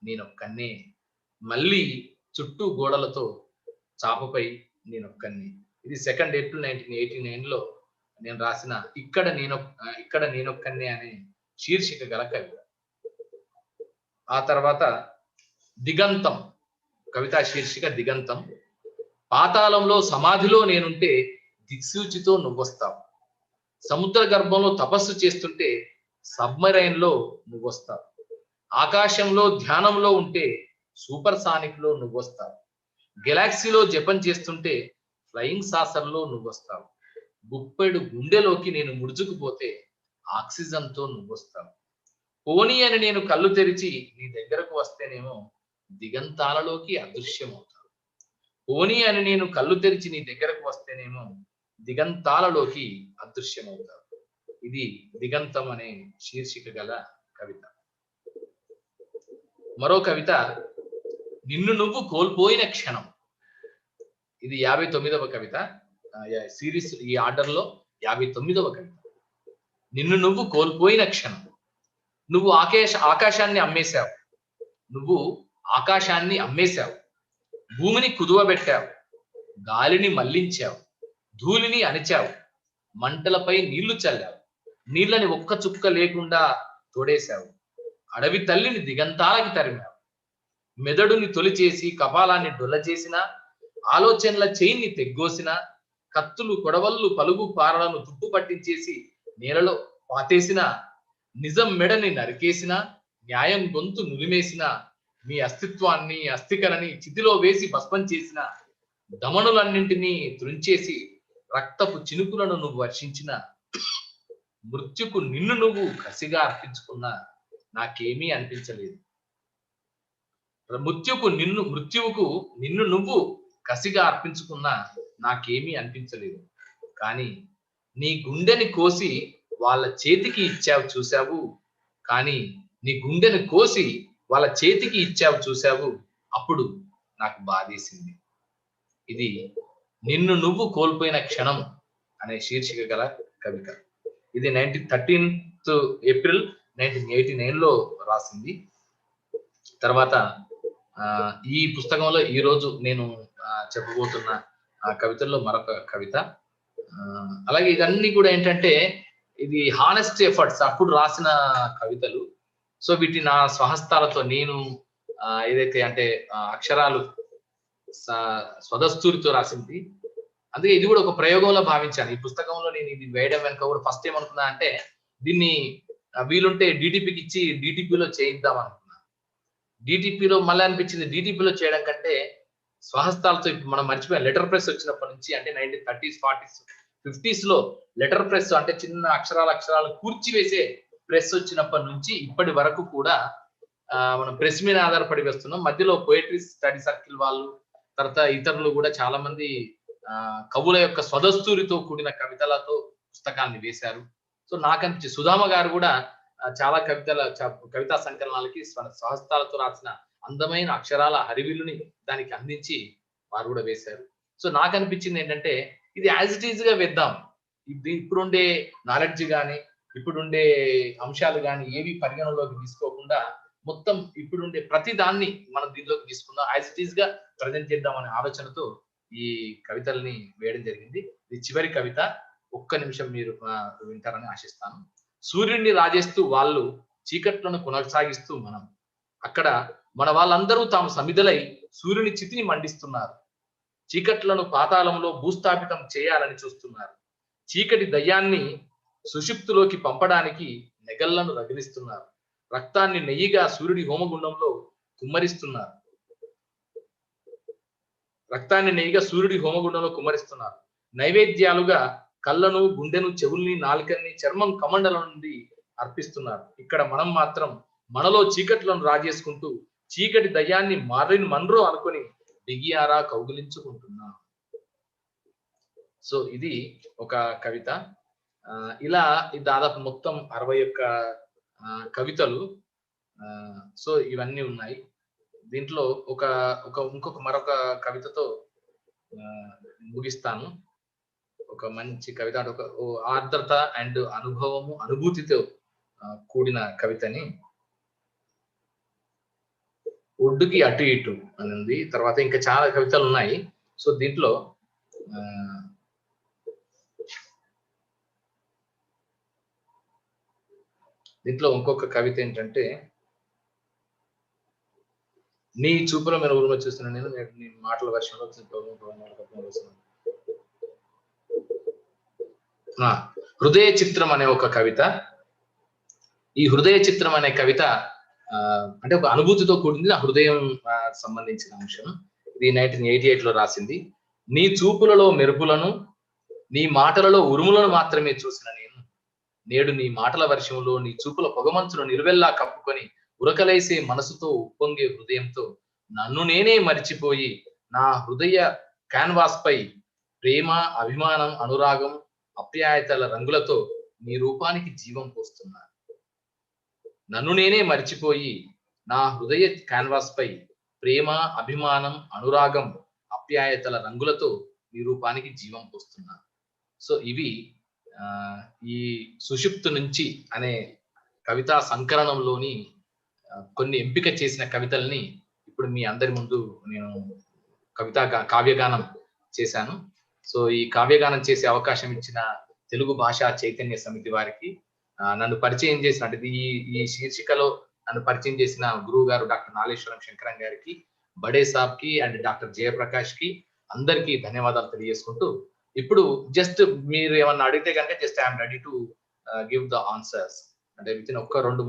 నేనొక్కన్నే. మళ్ళీ చుట్టూ గోడలతో చాపపై నేనొక్కన్నే. ఇది 2nd April 1989లో నేను రాసిన ఇక్కడ నేనొక్కనే అనే శీర్షిక గల కవిత. ఆ తర్వాత దిగంతం, కవితా శీర్షిక దిగంతం. పాతాళంలో సమాధిలో నేనుంటే దిక్సూచితో నువ్వొస్తావు. సముద్ర గర్భంలో తపస్సు చేస్తుంటే సబ్మరైన్ లో నువ్వొస్తావు. ఆకాశంలో ధ్యానంలో ఉంటే సూపర్ సానిక్ లో నువ్వొస్తావు. గెలాక్సీలో జపం చేస్తుంటే ఫ్లయింగ్ సాసర్ లో నువ్వొస్తావు. గుప్పెడు గుండెలోకి నేను ముడుచుకుపోతే ఆక్సిజన్ తో నువ్వొస్తావు. పోనీ అని నేను కళ్ళు తెరిచి నీ దగ్గరకు వస్తేనేమో దిగంతాలలోకి అదృశ్యమవుతావు. పోనీ అని నేను కళ్ళు తెరిచి నీ దగ్గరకు వస్తేనేమో దిగంతాలలోకి అదృశ్యమవుతావు. ఇది దిగంతం అనే శీర్షిక గల కవిత. మరో కవిత నిన్ను నువ్వు కోల్పోయిన క్షణం. ఇది 59వ కవిత. సిరీస్ ఈ ఆర్డర్ లో 59వ కవిత. నిన్ను నువ్వు కోల్పోయిన క్షణం. నువ్వు ఆకాశాన్ని అమ్మేశావు. నువ్వు ఆకాశాన్ని అమ్మేశావు. భూమిని కుదువబెట్టావు. గాలిని మళ్లించావు. ధూళిని అణిచావు. మంటలపై నీళ్లు చల్లావు. నీళ్ళని ఒక్క చుక్క లేకుండా తోడేశావు. అడవి తల్లిని దిగంతాలకి తరిమావు. మెదడుని తొలిచేసి కపాలాన్ని డొల్లచేసిన, ఆలోచనల చేయిని తెగ్గోసిన, కత్తులు కొడవళ్ళు పలుగు పారలను తుప్పు పట్టించేసి నేలలో పాతేసిన, నిజం మెడని నరికేసిన, న్యాయం గొంతు నులిమేసిన, మీ అస్తిత్వాన్ని అస్థికరని చితిలో వేసి భస్మం చేసిన, దమనులన్నింటినీ త్రుంచేసి రక్తపు చినుకులను నువ్వు వర్షించిన, మృత్యుకు నిన్ను నువ్వు కసిగా అర్పించుకున్నా నాకేమీ అనిపించలేదు. మృత్యువుకు నిన్ను నువ్వు కసిగా అర్పించుకున్నా నాకేమీ అనిపించలేదు. కానీ నీ గుండెని కోసి వాళ్ళ చేతికి ఇచ్చావు చూసావు. కానీ నీ గుండెని కోసి వాళ్ళ చేతికి ఇచ్చావు చూసావు. అప్పుడు నాకు బాధేసింది. ఇది నిన్ను నువ్వు కోల్పోయిన క్షణం అనే శీర్షిక గల కవిత. ఇది 13th ఏప్రిల్ 1989 లో రాసింది. తర్వాత ఈ పుస్తకంలో ఈ రోజు నేను చెప్పబోతున్న కవితల్లో మరొక కవిత. అలాగే ఇవన్నీ కూడా ఏంటంటే ఇది హానెస్ట్ ఎఫర్ట్స్ అప్పుడు రాసిన కవితలు. సో వీటిని నా స్వహస్తాలతో నేను ఏదైతే అంటే అక్షరాలు స్వదస్తూరితో రాసింది. అందుకే ఇది కూడా ఒక ప్రయోగంలో భావించాను. ఈ పుస్తకంలో నేను ఇది వేయడం వెనుక కూడా ఫస్ట్ ఏమనుకున్నా అంటే దీన్ని వీలుంటే డిటిపికి ఇచ్చి డిటిపిలో చేయిద్దాం అనుకున్నా. డిటిపిలో మళ్ళీ అనిపించింది డిటిపిలో చేయడం కంటే స్వహస్తాలతో ఇప్పుడు మనం మర్చిపోయాం. లెటర్ ప్రెస్ వచ్చినప్పటి నుంచి అంటే 1930s 40s 50s లో లెటర్ ప్రెస్ అంటే చిన్న అక్షరాలు కూర్చివేసే ప్రెస్ వచ్చినప్పటి నుంచి ఇప్పటి వరకు కూడా మనం ప్రెస్ మీద ఆధారపడి వేస్తున్నాం. మధ్యలో పోయట్రీ స్టడీ సర్కిల్ వాళ్ళు తర్వాత ఇతరులు కూడా చాలా మంది కవుల యొక్క స్వదస్తూరితో కూడిన కవితలతో పుస్తకాన్ని వేశారు. సో నాకనిపించి సుధామ గారు కూడా చాలా కవితా సంకలనాలకి స్వహస్తాలతో రాసిన అందమైన అక్షరాల హరివిల్లుని దానికి అందించి వారు కూడా వేశారు. సో నాకు అనిపించింది ఏంటంటే ఇది యాజ్ ఇట్ ఈజ్ గా వేద్దాం. ఇప్పుడుండే నాలెడ్జ్ కానీ ఇప్పుడుండే అంశాలు కానీ ఏవి పరిగణలోకి తీసుకోకుండా మొత్తం ఇప్పుడుండే ప్రతి దాన్ని మనం దీనిలోకి తీసుకుందాం, యాజ్ ఇట్ ఈజ్ గా ప్రజెంట్ చేద్దాం అనే ఆలోచనతో ఈ కవితల్ని వేయడం జరిగింది. ఇది చివరి కవిత. ఒక్క నిమిషం మీరు వింటారని ఆశిస్తాను. సూర్యుడిని రాజేస్తూ వాళ్ళు చీకట్లను కొనసాగిస్తూ మనం అక్కడ మన వాళ్ళందరూ తాము సమిధలై సూర్యుని చితిని మండిస్తున్నారు. చీకట్లను పాతాళంలో భూస్థాపితం చేయాలని చూస్తున్నారు. చీకటి దయ్యాన్ని సుషుప్తులోకి పంపడానికి నెగళ్లను రగిలిస్తున్నారు. రక్తాన్ని నెయ్యిగా సూర్యుడి హోమగుండంలో కుమ్మరిస్తున్నారు. నైవేద్యాలుగా కళ్ళను, గుండెను, చెవుల్ని, నాలుకల్ని, చర్మం, కమండల నుండి అర్పిస్తున్నారు. ఇక్కడ మనం మాత్రం మనలో చీకట్లను రాజేసుకుంటూ చీకటి దయ్యాన్ని మారిన్ మన్రో అనుకుని బిగియారా కౌగిలించుకుంటున్నాం. సో ఇది ఒక కవిత. ఇలా దాదాపు మొత్తం 61 కవితలు. సో ఇవన్నీ ఉన్నాయి. దీంట్లో ఇంకొక మరొక కవితతో ముగిస్తాను. ఒక మంచి కవిత, ఒక ఆర్ద్రత అండ్ అనుభూతితో కూడిన కవితని. ఒడ్డుకి అటు ఇటు అని ఉంది. తర్వాత ఇంకా చాలా కవితలు ఉన్నాయి. సో దీంట్లో దీంట్లో ఇంకొక కవిత ఏంటంటే, నీ చూపుల మెరుగులో చూస్తున్న నేను నీ మాటల వర్షంలో ఆ! హృదయ చిత్రం అనే ఒక కవిత. ఈ హృదయ చిత్రం అనే కవిత అంటే ఒక అనుభూతితో కూడింది. నా హృదయం సంబంధించిన అంశం. ఇది 1988లో రాసింది. నీ చూపులలో మెరుపులను, నీ మాటలలో ఉరుములను మాత్రమే చూసిన నేను, నేడు నీ మాటల వర్షంలో, నీ చూపుల పొగమంచును నిలువెల్లా కప్పుకొని, ఉరకలేసే మనసుతో ఉప్పొంగే హృదయంతో, నన్ను నేనే మరిచిపోయి, నా హృదయ కాన్వాస్‌పై ప్రేమ, అభిమానం, అనురాగం, ఆప్యాయతల రంగులతో నీ రూపానికి జీవం పోస్తున్నా. నన్ను నేనే మరిచిపోయి, నా హృదయ కాన్వాస్‌పై ప్రేమ, అభిమానం, అనురాగం, ఆప్యాయతల రంగులతో నీ రూపానికి జీవం పోస్తున్నా. సో, ఇవి ఆహ్, ఈ 'సుషుప్తి నుంచి' అనే కవితా సంకలనంలోని కొన్ని ఎంపిక చేసిన కవితల్ని ఇప్పుడు మీ అందరి ముందు నేను కావ్యగానం చేశాను. సో, ఈ కావ్యగానం చేసే అవకాశం ఇచ్చిన తెలుగు భాషా చైతన్య సమితి వారికి, నన్ను పరిచయం చేసిన అంటే ఈ శీర్షికలో నన్ను పరిచయం చేసిన గురువు గారు డాక్టర్ నాగేశ్వరం శంకరన్ గారికి, బడే సాబ్‌కి అండ్ డాక్టర్ జయప్రకాష్‌కి అందరికీ ధన్యవాదాలు తెలియజేసుకుంటూ, ఇప్పుడు జస్ట్ మీరు ఏమన్నా అడిగితే గనుక just I am ready to give the answers. అంటే వితిన్ ఒక్క 2